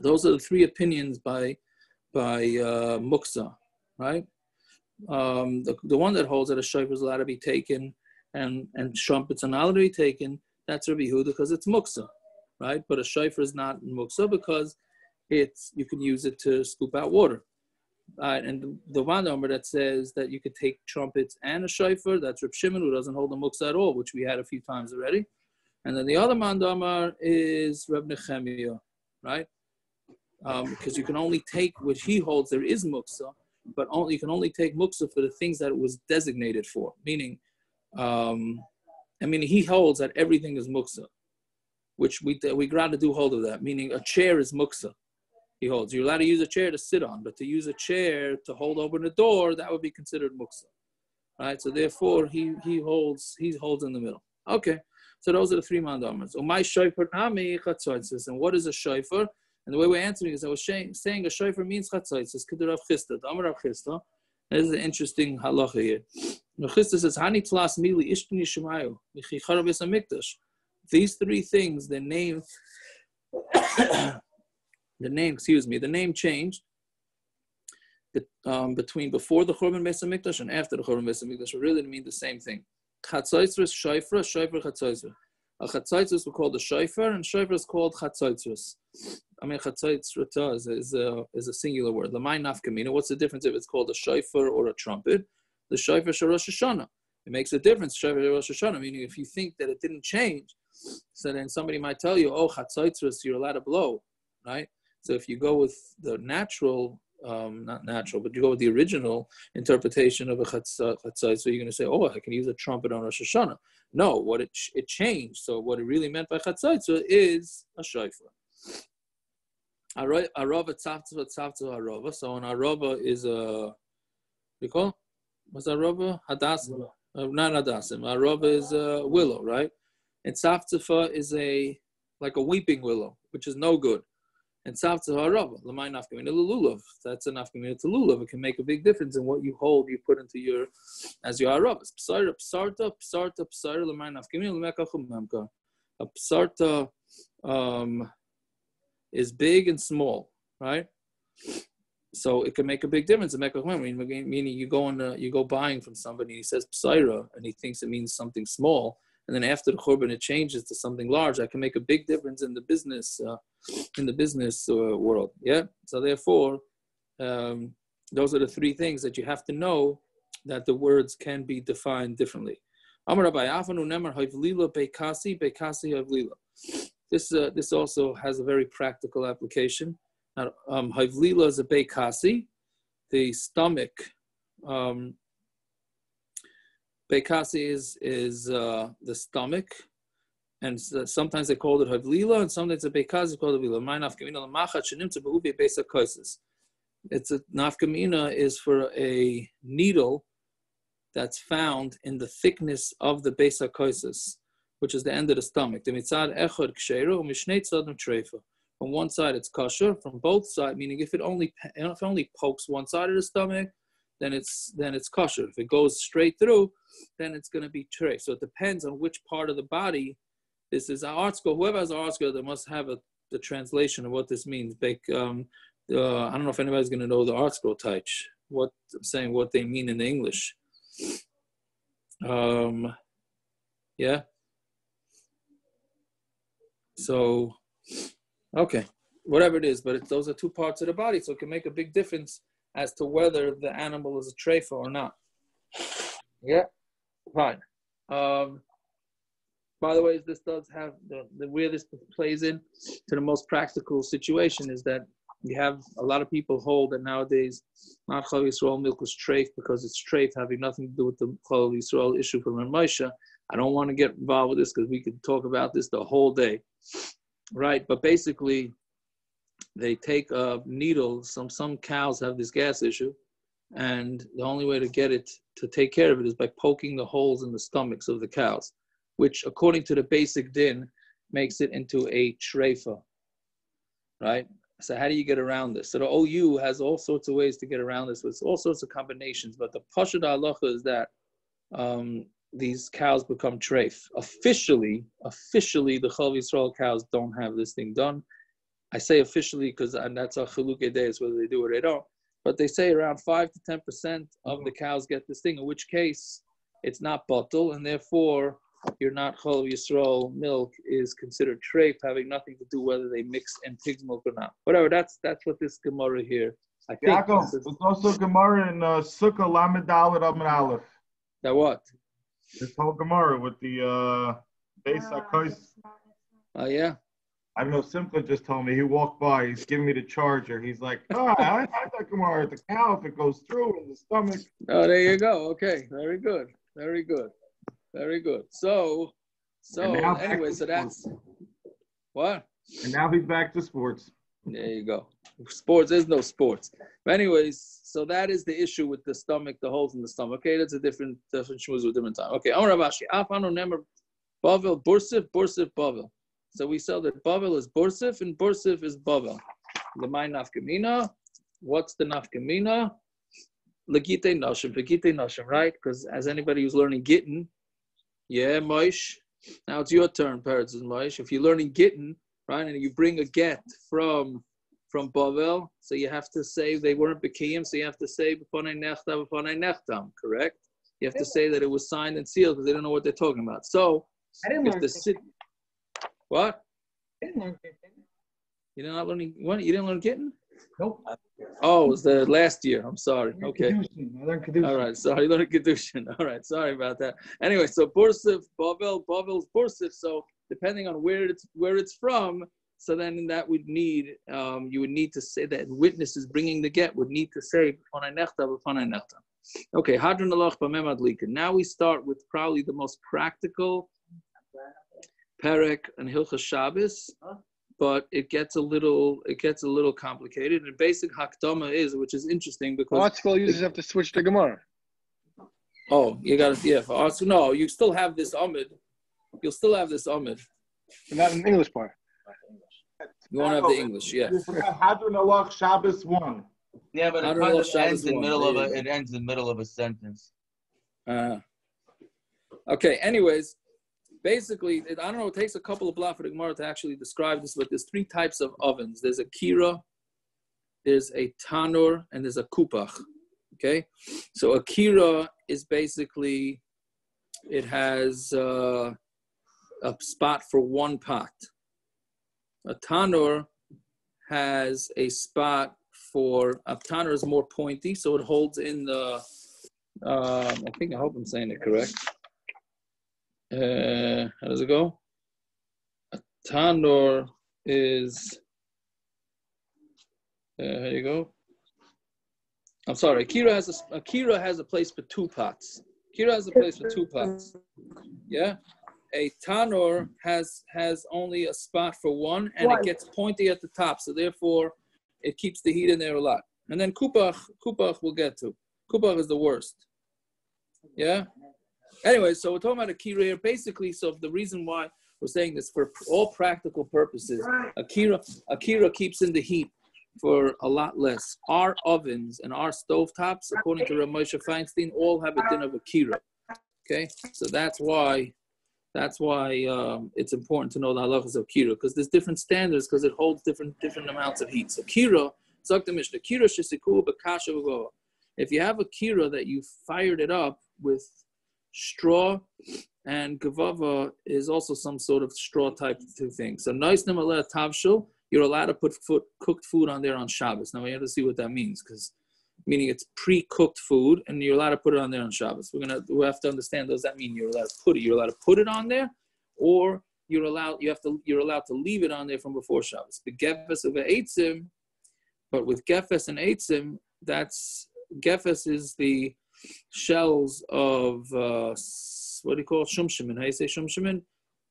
Speaker 3: Those are the three opinions by muktza, right? The one that holds that a shofar is allowed to be taken and trumpets are not allowed to be taken, that's Rav Yehuda because it's muktza, right? But a shofar is not muktza because you can use it to scoop out water. And the one number that says that you could take trumpets and a shofar, that's Reb Shimon, who doesn't hold the muktza at all, which we had a few times already. And then the other mandamar is Reb Nechemia, right? Because you can only take, which he holds there is muktza, but you can only take muktza for the things that it was designated for. Meaning, he holds that everything is muktza, which we got to do hold of that. Meaning, a chair is muktza. He holds. You're allowed to use a chair to sit on, but to use a chair to hold open the door, that would be considered muktza. Right? So therefore, he holds in the middle. Okay. So those are the three mandamars. And what is a shofar? And the way we're answering is I was saying a shofar means chatzotzes. K'derav Chisda. Amud Rav Chisda. This is an interesting halacha here. Rav Chisda says, "Hani tlas mili ishtini shemayu michichara beis hamikdash." These three things, the name changed between before the churban Beis Hamikdash and after the churban Beis Hamikdash. Really mean the same thing. Chatzotzes, shofar, chatzotzes. A chatzotzes we call the shofar, and shofar is called chatzotzes. Chatzotzes is a singular word. Lamai nafkamina. What's the difference if it's called a shofar or a trumpet? The shofar shel Rosh Hashanah. It makes a difference. Shofar shel Rosh Hashanah. Meaning, if you think that it didn't change, so then somebody might tell you, "Oh, chatzotzes, you're allowed to blow," right? So if you go with the natural, not natural, but you go with the original interpretation of a chatzai, so you're going to say, "Oh, I can use a trumpet on Rosh Hashanah." No, what it changed. So what it really meant by chatzai is a shofar. Arava tzavtza arava. So an arava is a, you call it? What's arava? Hadasim. Not hadasim. Arava is a willow, right? And tzavtza is like a weeping willow, which is no good. And tzavtza arava, l'may nafkamina lulav. That's a nafkamina to lulav. It can make a big difference in what you hold, you put into your aravas. Psarta, l'may nafkamina l'mekachum memka. A psarta is big and small, right? So it can make a big difference in mekachum, meaning you go buying from somebody, he says psaira, and he thinks it means something small. And then after the churban, it changes to something large. That can make a big difference in the business world. Yeah. So therefore, those are the three things that you have to know, that the words can be defined differently. This also has a very practical application. Havlila is a beikasi, the stomach. Beikasi is the stomach, and sometimes they call it havlila, and sometimes the beikasi called havlila. My nafkamina l'machat shenimtza b'ubi beisa koises. It's a nafkamina is for a needle that's found in the thickness of the beisa koises, which is the end of the stomach. The mitzad echad ksheru u'mishnei tzadim treifa. From one side it's kosher, from both sides, meaning if it only pokes one side of the stomach, then it's kosher. If it goes straight through, then it's going to be treif. So it depends on which part of the body. This is our art school. Whoever has an art school, they must have the translation of what this means. I don't know if anybody's going to know the art school touch. What I'm saying, what they mean in English. Yeah, So, okay, whatever it is, but those are two parts of the body, so it can make a big difference as to whether the animal is a treifa or not. Yeah, fine. By the way, this does have the where this plays in to the most practical situation is that you have a lot of people hold that nowadays not Chol Yisrael milk is treif because it's treif having nothing to do with the Chol Yisrael issue from Moshe. I don't want to get involved with this because we could talk about this the whole day, right? But basically, they take a needle. Some cows have this gas issue, and the only way to get it to take care of it is by poking the holes in the stomachs of the cows, which, according to the basic din, makes it into a treifa, right? So how do you get around this? So the OU has all sorts of ways to get around this with all sorts of combinations, but the pashut halacha is that these cows become treif. Officially, the Chol Yisrael cows don't have this thing done. I say officially because that's a chilukei deis, whether they do or they don't. But they say around 5 to 10% of the cows get this thing, in which case it's not bottle, and therefore you're not Chol Yisrael milk is considered treif, having nothing to do whether they mix in pig's milk or not. Whatever, that's what this Gemara here. I think.
Speaker 4: Yaakov, there's also Gemara in Sukkah Lamed Dalet Amud Aleph.
Speaker 3: That what?
Speaker 4: This whole Gemara with the Beis HaKos.
Speaker 3: Oh yeah.
Speaker 4: I don't know. Simcha just told me he walked by. He's giving me the charger. He's like, "Oh, I had that Gemara. The cow, if it goes through in the stomach."
Speaker 3: Oh, there you go. Okay, very good, very good, very good. So anyway, so that's what.
Speaker 4: And now he's back to sports.
Speaker 3: There you go. Sports. There's no sports. But anyways, so that is the issue with the stomach, the holes in the stomach. Okay, that's a different shmuz with different time. Okay, Amar Ravashi. Afanu nemer Bavel Bursif Bavel. So we saw that Bavel is Bursif and Bursif is Bavel. The my nafkamina. What's the nafkamina? Legite nashim, legite nashim, right? Because as anybody who's learning Gittin, yeah, Moish. Now it's your turn, Perek and Moish. If you're learning Gittin, right, and you bring a get from Bavel, so you have to say they weren't Bekiyim, so you have to say b'fanei nechtam, b'fanei nechtam, correct? You have to say that it was signed and sealed because they don't know what they're talking about. So if the what?
Speaker 5: I didn't learn Gittin.
Speaker 3: You didn't learning what? You didn't learn Gittin?
Speaker 5: Nope.
Speaker 3: Oh, it was the last year. I'm sorry. Okay.
Speaker 5: I learned Kedushin.
Speaker 3: All right. Sorry, you learned Kedushin. All right. Sorry about that. Anyway, so Bursif, Bavel's Bursif. So depending on where it's from, so then that would need you would need to say that witnesses bringing the get would need to say b'fanei nechtam, b'fanei nechtam. Okay. Hadron alach b'mem adlika. Now we start with probably the most practical Perek and Hilchos Shabbos. But it gets a little complicated. And basic hakdama is, which is interesting because
Speaker 9: art school users have to switch to Gemara.
Speaker 3: Oh, you got it. Yeah, for art school. No, you still have this Amud. You'll still have this Amud.
Speaker 9: Not in the English part.
Speaker 3: You won't have the English. Yeah.
Speaker 4: Hadron alach Shabbos 1.
Speaker 10: Yeah, but it kind of ends in the middle of a sentence.
Speaker 3: Okay. Anyways. Basically, I don't know, it takes a couple of blocks for the Gemara to actually describe this, but there's 3 types of ovens. There's a kira, there's a tanur, and there's a kupach. Okay? So a kira is basically, it has a spot for one pot. A tanur has a spot for, a tanur is more pointy, so it holds in the, I hope I'm saying it correct. How does it go? A tanur is, here you go. I'm sorry, a kira has a place for 2 pots. Kira has a place for 2 pots. Yeah? A tanur has only a spot for one, and it gets pointy at the top, so therefore it keeps the heat in there a lot. And then kupach we'll get to. Kupach is the worst. Yeah? Anyway, so we're talking about a kirah here. Basically, so the reason why we're saying this, for all practical purposes, a kirah keeps in the heat for a lot less. Our ovens and our stovetops, according to Rav Moshe Feinstein, all have a din of a kirah. Okay, so that's why it's important to know the halachas of kirah, because there's different standards, because it holds different amounts of heat. So kirah, zok the Mishnah, kirah shesikul b'kasha v'goa. If you have a kirah that you fired it up with straw, and gavava is also some sort of straw type of thing. So noisnim aleh tavshul, you're allowed to put cooked food on there on Shabbos. Now we have to see what that means, because meaning it's pre-cooked food, and you're allowed to put it on there on Shabbos. We have to understand, does that mean you're allowed to put it? You're allowed to put it on there, or you're allowed to leave it on there from before Shabbos. The gefes of eitzim, but with gefes and eitzim, that's gefes is the shells of what do you call it? Shumshimin? How do you say shumshimin?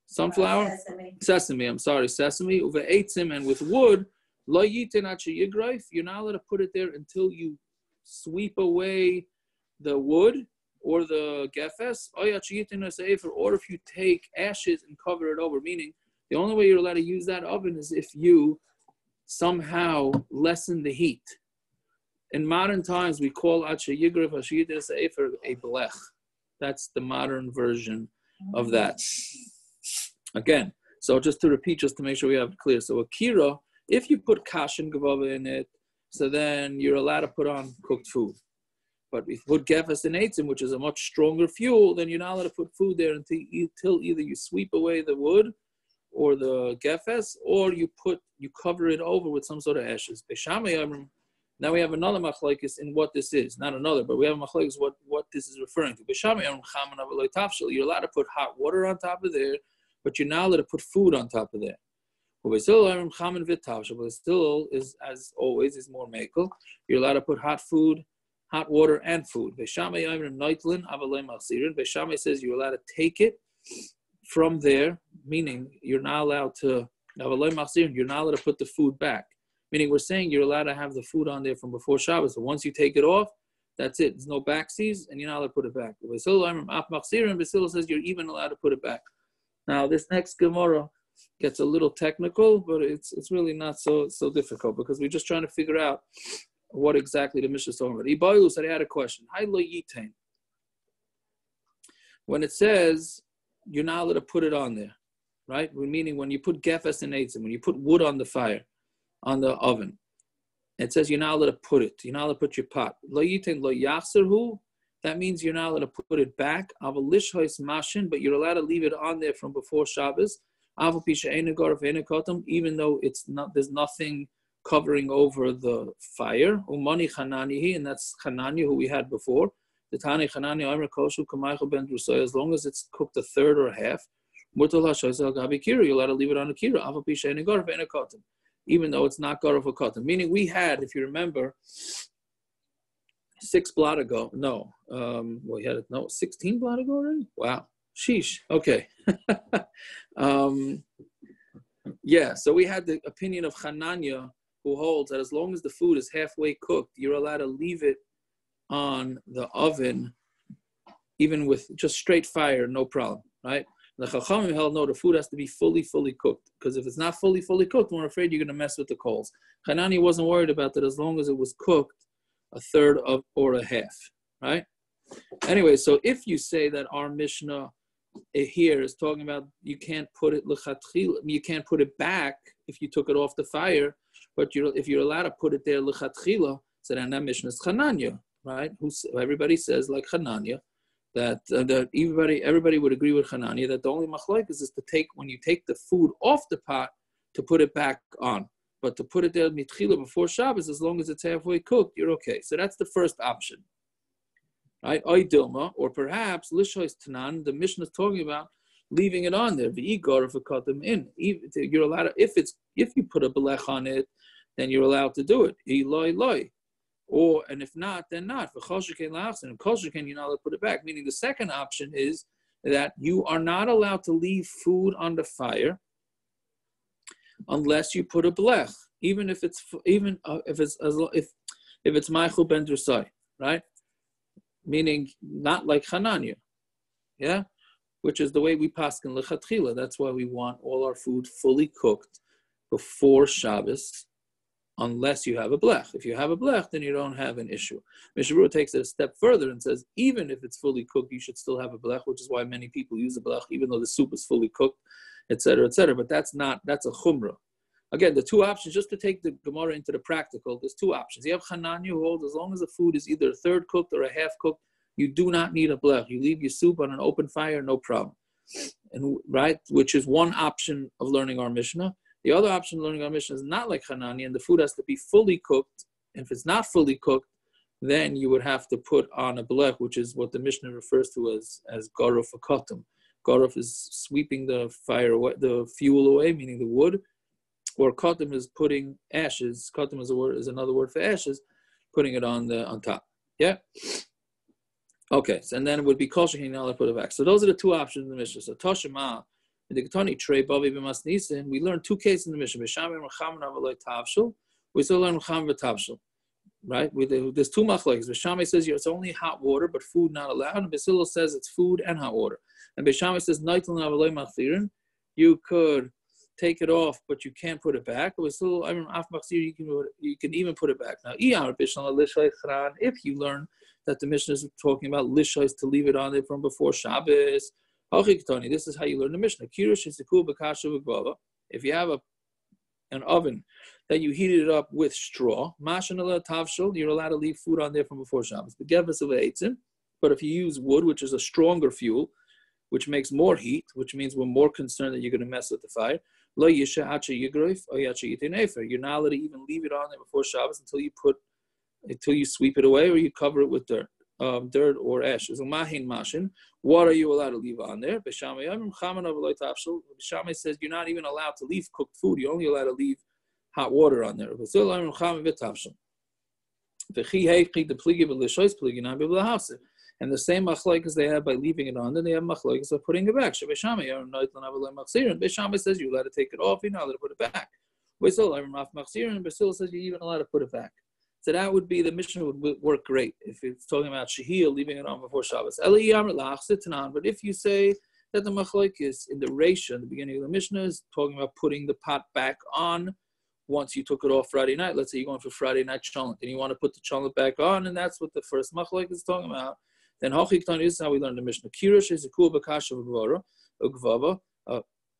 Speaker 3: Sunflower? Sesame. I'm sorry, sesame. Uve eitzim, and with wood, lo yitin achi yigraif. You're not allowed to put it there until you sweep away the wood or the gefes, or if you take ashes and cover it over, meaning the only way you're allowed to use that oven is if you somehow lessen the heat. In modern times, we call Acha Yigrif Hashiyit Sefer a blech. That's the modern version of that. Again, so just to repeat, just to make sure we have it clear. So a kira, if you put kash and gavava in it, so then you're allowed to put on cooked food. But if you put gefes and eitzim, which is a much stronger fuel, then you're not allowed to put food there until either you sweep away the wood or the gefes, or you cover it over with some sort of ashes. Shamai, now we have another Machlokes in what this is. Not another, but we have Machlokes what this is referring to. Shamai, you're allowed to put hot water on top of there, but you're not allowed to put food on top of there. But still is, as always, is more mekel. You're allowed to put hot water and food. Shamai says you're allowed to take it from there, meaning you're not allowed to put the food back. Meaning we're saying you're allowed to have the food on there from before Shabbos. So once you take it off, that's it. There's no backseas, and you're not allowed to put it back. Basil says you're even allowed to put it back. Now this next Gemara gets a little technical, but it's really not so difficult, because we're just trying to figure out what exactly the Mishnah is talking about. Ibayu said, I had a question. When it says you're not allowed to put it on there, right? Meaning when you put gefes and eitzim, when you put wood on the fire, on the oven, it says you're not allowed to put it. You're not allowed to put your pot. Lo yitain lo yachzerhu. That means you're not allowed to put it back. Aval lishhois mashin, but you're allowed to leave it on there from before Shabbos. Aval pisha einagar veinakotam, even though it's not, there's nothing covering over the fire. Umani chananihi, and that's Chananya who we had before. The Tani Chananya Omer Koshu Kamaycho Ben Drusoy, as long as it's cooked a third or a half. Mutal HaShoyzel Gabi Kira, you're allowed to leave it on a kira. Aval pisha einagar veinakotam, even though it's not gar of a cotton. Meaning we had, if you remember, 6 blot ago. No, we had it. No, 16 blot ago already. Wow, sheesh. Okay. Yeah. So we had the opinion of Chananya, who holds that as long as the food is halfway cooked, you're allowed to leave it on the oven, even with just straight fire, no problem, right? The Chachamim held, no, the food has to be fully cooked, because if it's not fully cooked, we're afraid you're going to mess with the coals. Hanani wasn't worried about that as long as it was cooked a third of or a half, right? Anyway, so if you say that our Mishnah here is talking about you can't put it lechatchila, you can't put it back if you took it off the fire, but if you're allowed to put it there lechatchila, so then that Mishnah is Chananya, right? Everybody says like Chananya, that everybody would agree with Chananya that the only Machlokes is to take, when you take the food off the pot, to put it back on. But to put it there mitchila before Shabbos, as long as it's halfway cooked, you're okay. So that's the first option, right? Oy dilma, or perhaps lishois tanan. The Mishnah is talking about leaving it on there. V'igar if it cut them in. You're allowed to, if you put a belech on it, then you're allowed to do it. Eloi. Or, and if not, then not. For choshekin lachsen, and choshekin, you're not allowed to put it back. Meaning the second option is that you are not allowed to leave food on the fire unless you put a blech, even if it's Maichel ben Drusai, right? Meaning not like Chananya, yeah, which is the way we paskin lechatchila. That's why we want all our food fully cooked before Shabbos, unless you have a blech. If you have a blech, then you don't have an issue. Mishabura takes it a step further and says, even if it's fully cooked, you should still have a blech, which is why many people use a blech, even though the soup is fully cooked, etc., etc. But that's a chumrah. Again, the two options, just to take the Gemara into the practical, there's two options. You have Chananya who holds as long as the food is either a third cooked or a half cooked, you do not need a blech. You leave your soup on an open fire, no problem. And right, which is one option of learning our Mishnah. The other option of learning our Mishnah is not like Hanani, and the food has to be fully cooked. And if it's not fully cooked, then you would have to put on a blech, which is what the Mishnah refers to as garuf akatum. Garuf is sweeping the fire away, the fuel away, meaning the wood. Or katum is putting ashes. Katum is another word for ashes, putting it on top. Yeah. Okay. So, and then it would be kosher. Now put it back. So those are the two options in the Mishnah. So Toshima in the Ketani Trey Bavi b'Masnisin. We learned two cases in the Mishnah. We still learn Cham v'Tavshel. Right? There's two Machlokes. Shamai says it's only hot water, but food not allowed. And Basil says it's food and hot water. And Shamai says you could take it off, but you can't put it back. You can even put it back. Now, if you learn that the Mishnah is talking about lishos to leave it on there from before Shabbos, this is how you learn the Mishnah. If you have an oven that you heated it up with straw, you're allowed to leave food on there from before Shabbos. But if you use wood, which is a stronger fuel, which makes more heat, which means we're more concerned that you're going to mess with the fire, you're not allowed to even leave it on there before Shabbos until you sweep it away or you cover it with dirt or ashes. What are you allowed to leave on there? Shamai says you're not even allowed to leave cooked food. You're only allowed to leave hot water on there. And the same machlokes they have by leaving it on, then they have machlokes of putting it back. Shamai says you're allowed to take it off, you're not allowed to put it back. Basil says you're even allowed to put it back. So that would be, the Mishnah would work great if it's talking about shehiyah, leaving it on before Shabbos. But if you say that the machlokes in the Reisha, in the beginning of the Mishnah, is talking about putting the pot back on once you took it off Friday night, let's say you're going for Friday night cholent, and you want to put the cholent back on, and that's what the first machlokes is talking about, then this is how we learn the Mishnah. Kirish is a kul b'kasha v'gvava,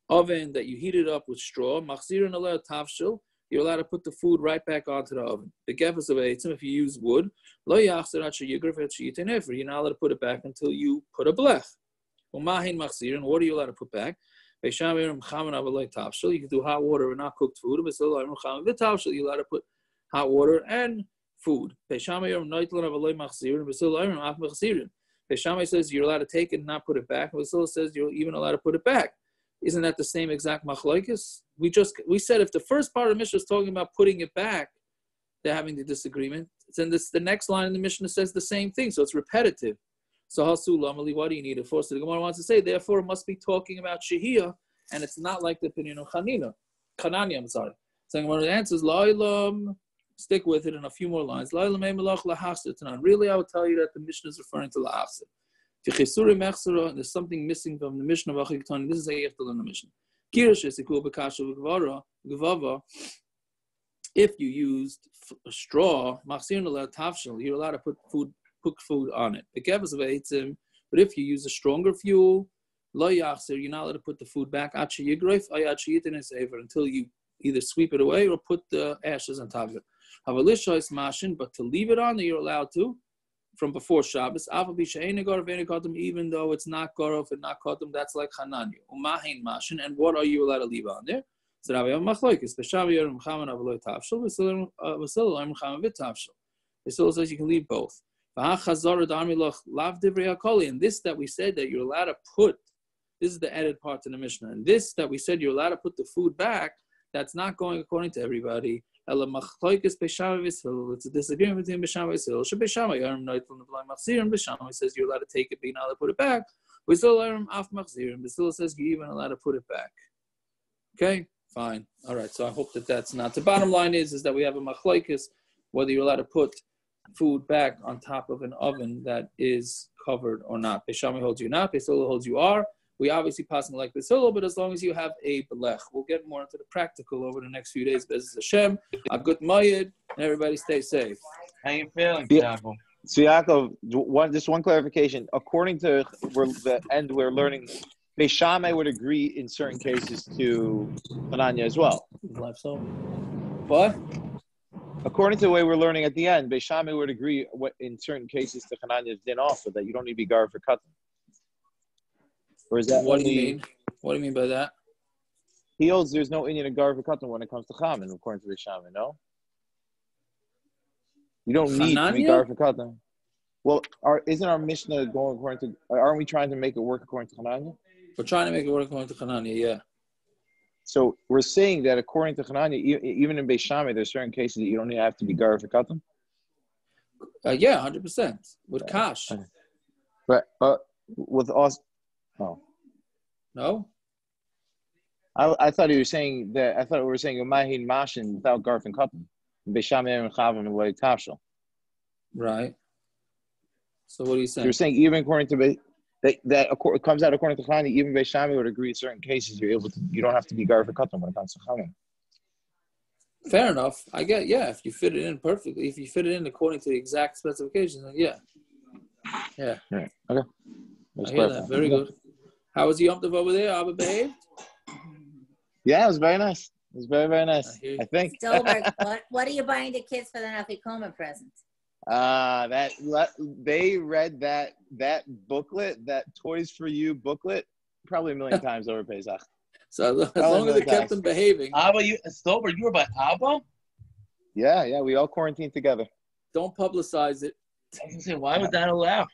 Speaker 3: oven that you heated up with straw, machzirin aleh tavshil, you're allowed to put the food right back onto the oven. The gefas of eitzim, if you use wood, you're not allowed to put it back until you put a blech. And what are you allowed to put back? You can do hot water and not cooked food. You're allowed to put hot water and food. Shamai says you're allowed to take it and not put it back. Basil says you're even allowed to put it back. Isn't that the same exact machlokes? We said if the first part of the Mishnah is talking about putting it back, they're having the disagreement. Then the next line in the Mishnah says the same thing, so it's repetitive. So what do you need it for? So the Gemara wants to say, therefore, it must be talking about shehiyah, and it's not like the opinion of Hanani. So the Gemara answers, stick with it in a few more lines. Really, I would tell you that the Mishnah is referring to la'afsid. There's something missing from the Mishnah. This is how you have to learn the Mishnah. If you used a straw, you're allowed to put cooked food on it. But if you use a stronger fuel, you're not allowed to put the food back until you either sweep it away or put the ashes on top of it. But to leave it on, you're allowed to from before Shabbos, even though it's not garov and not katum, that's like Hanani. And what are you allowed to leave on there? So now we have Machlokes. It says you can leave both. And this that we said that you're allowed to put, this is the added part to the Mishnah. And this that we said you're allowed to put the food back, that's not going according to everybody. It's a disagreement between B'Shamai and Hillel. B'Shamai says you're allowed to take it, but you're not allowed to put it back. B'Shamai says you're even allowed to put it back. Okay, fine. All right, so I hope that's not. The bottom line is that we have a Machlokes, whether you're allowed to put food back on top of an oven that is covered or not. B'Shamai holds you not, Hillel holds you are. We obviously passing like this Hillel, but as long as you have a belech, we'll get more into the practical over the next few days. Beis Hashem, a good mayid, and everybody stay safe.
Speaker 10: How you feeling, Yaakov?
Speaker 9: So Yaakov, just one clarification. According to the end, we're learning, Beis Shammai would agree in certain cases to Hananya as well.
Speaker 3: So, what?
Speaker 9: According to the way we're learning at the end, Beis Shammai would agree in certain cases to Hananiah's din also, that you don't need to be gar for cutting. Or is that
Speaker 3: What do you mean? What do you mean by that?
Speaker 9: He holds there's no Indian of gar for cutting when it comes to chamin, according to Beis Shammai, no? You don't need to be gar for cutting. Well, isn't our Mishnah going according to, aren't we trying to make it work according to Hananiah?
Speaker 3: We're trying to make it work according to Hananiah, yeah.
Speaker 9: So we're saying that according to Hananiah, even in Beis Shammai, there's certain cases that you don't even have to be gar for cutting?
Speaker 3: Yeah, 100%. With cash.
Speaker 9: But with us,
Speaker 3: No?
Speaker 9: I thought he was saying that, I thought we were saying Mahin Mashin without gar and cutting. Beis Shammai and Chavim and Way Tafshel.
Speaker 3: Right. So what are you saying?
Speaker 9: You're saying even according to that it comes out according to Chani, even Beis Shammai would agree in certain cases you don't have to be gar for cutting when it comes to Chani.
Speaker 3: Fair enough. I get, yeah, if you fit it in perfectly, if you fit it in according to the exact specifications, then yeah. Yeah.
Speaker 9: Right. Okay.
Speaker 3: I hear that. Very good. How was the Yom Tov over there? Abba behaved?
Speaker 9: Yeah, it was very nice. It was very, very nice. I think.
Speaker 6: Stolberg, what are you buying the kids for the Nafikomen present?
Speaker 9: They read that booklet, that Toys for You booklet, probably a million times over Pesach.
Speaker 3: So as long as they kept them behaving.
Speaker 10: Abba, Stolberg, you were by Abba?
Speaker 9: Yeah, we all quarantined together.
Speaker 3: Don't publicize it.
Speaker 10: I was gonna say, why would that allow?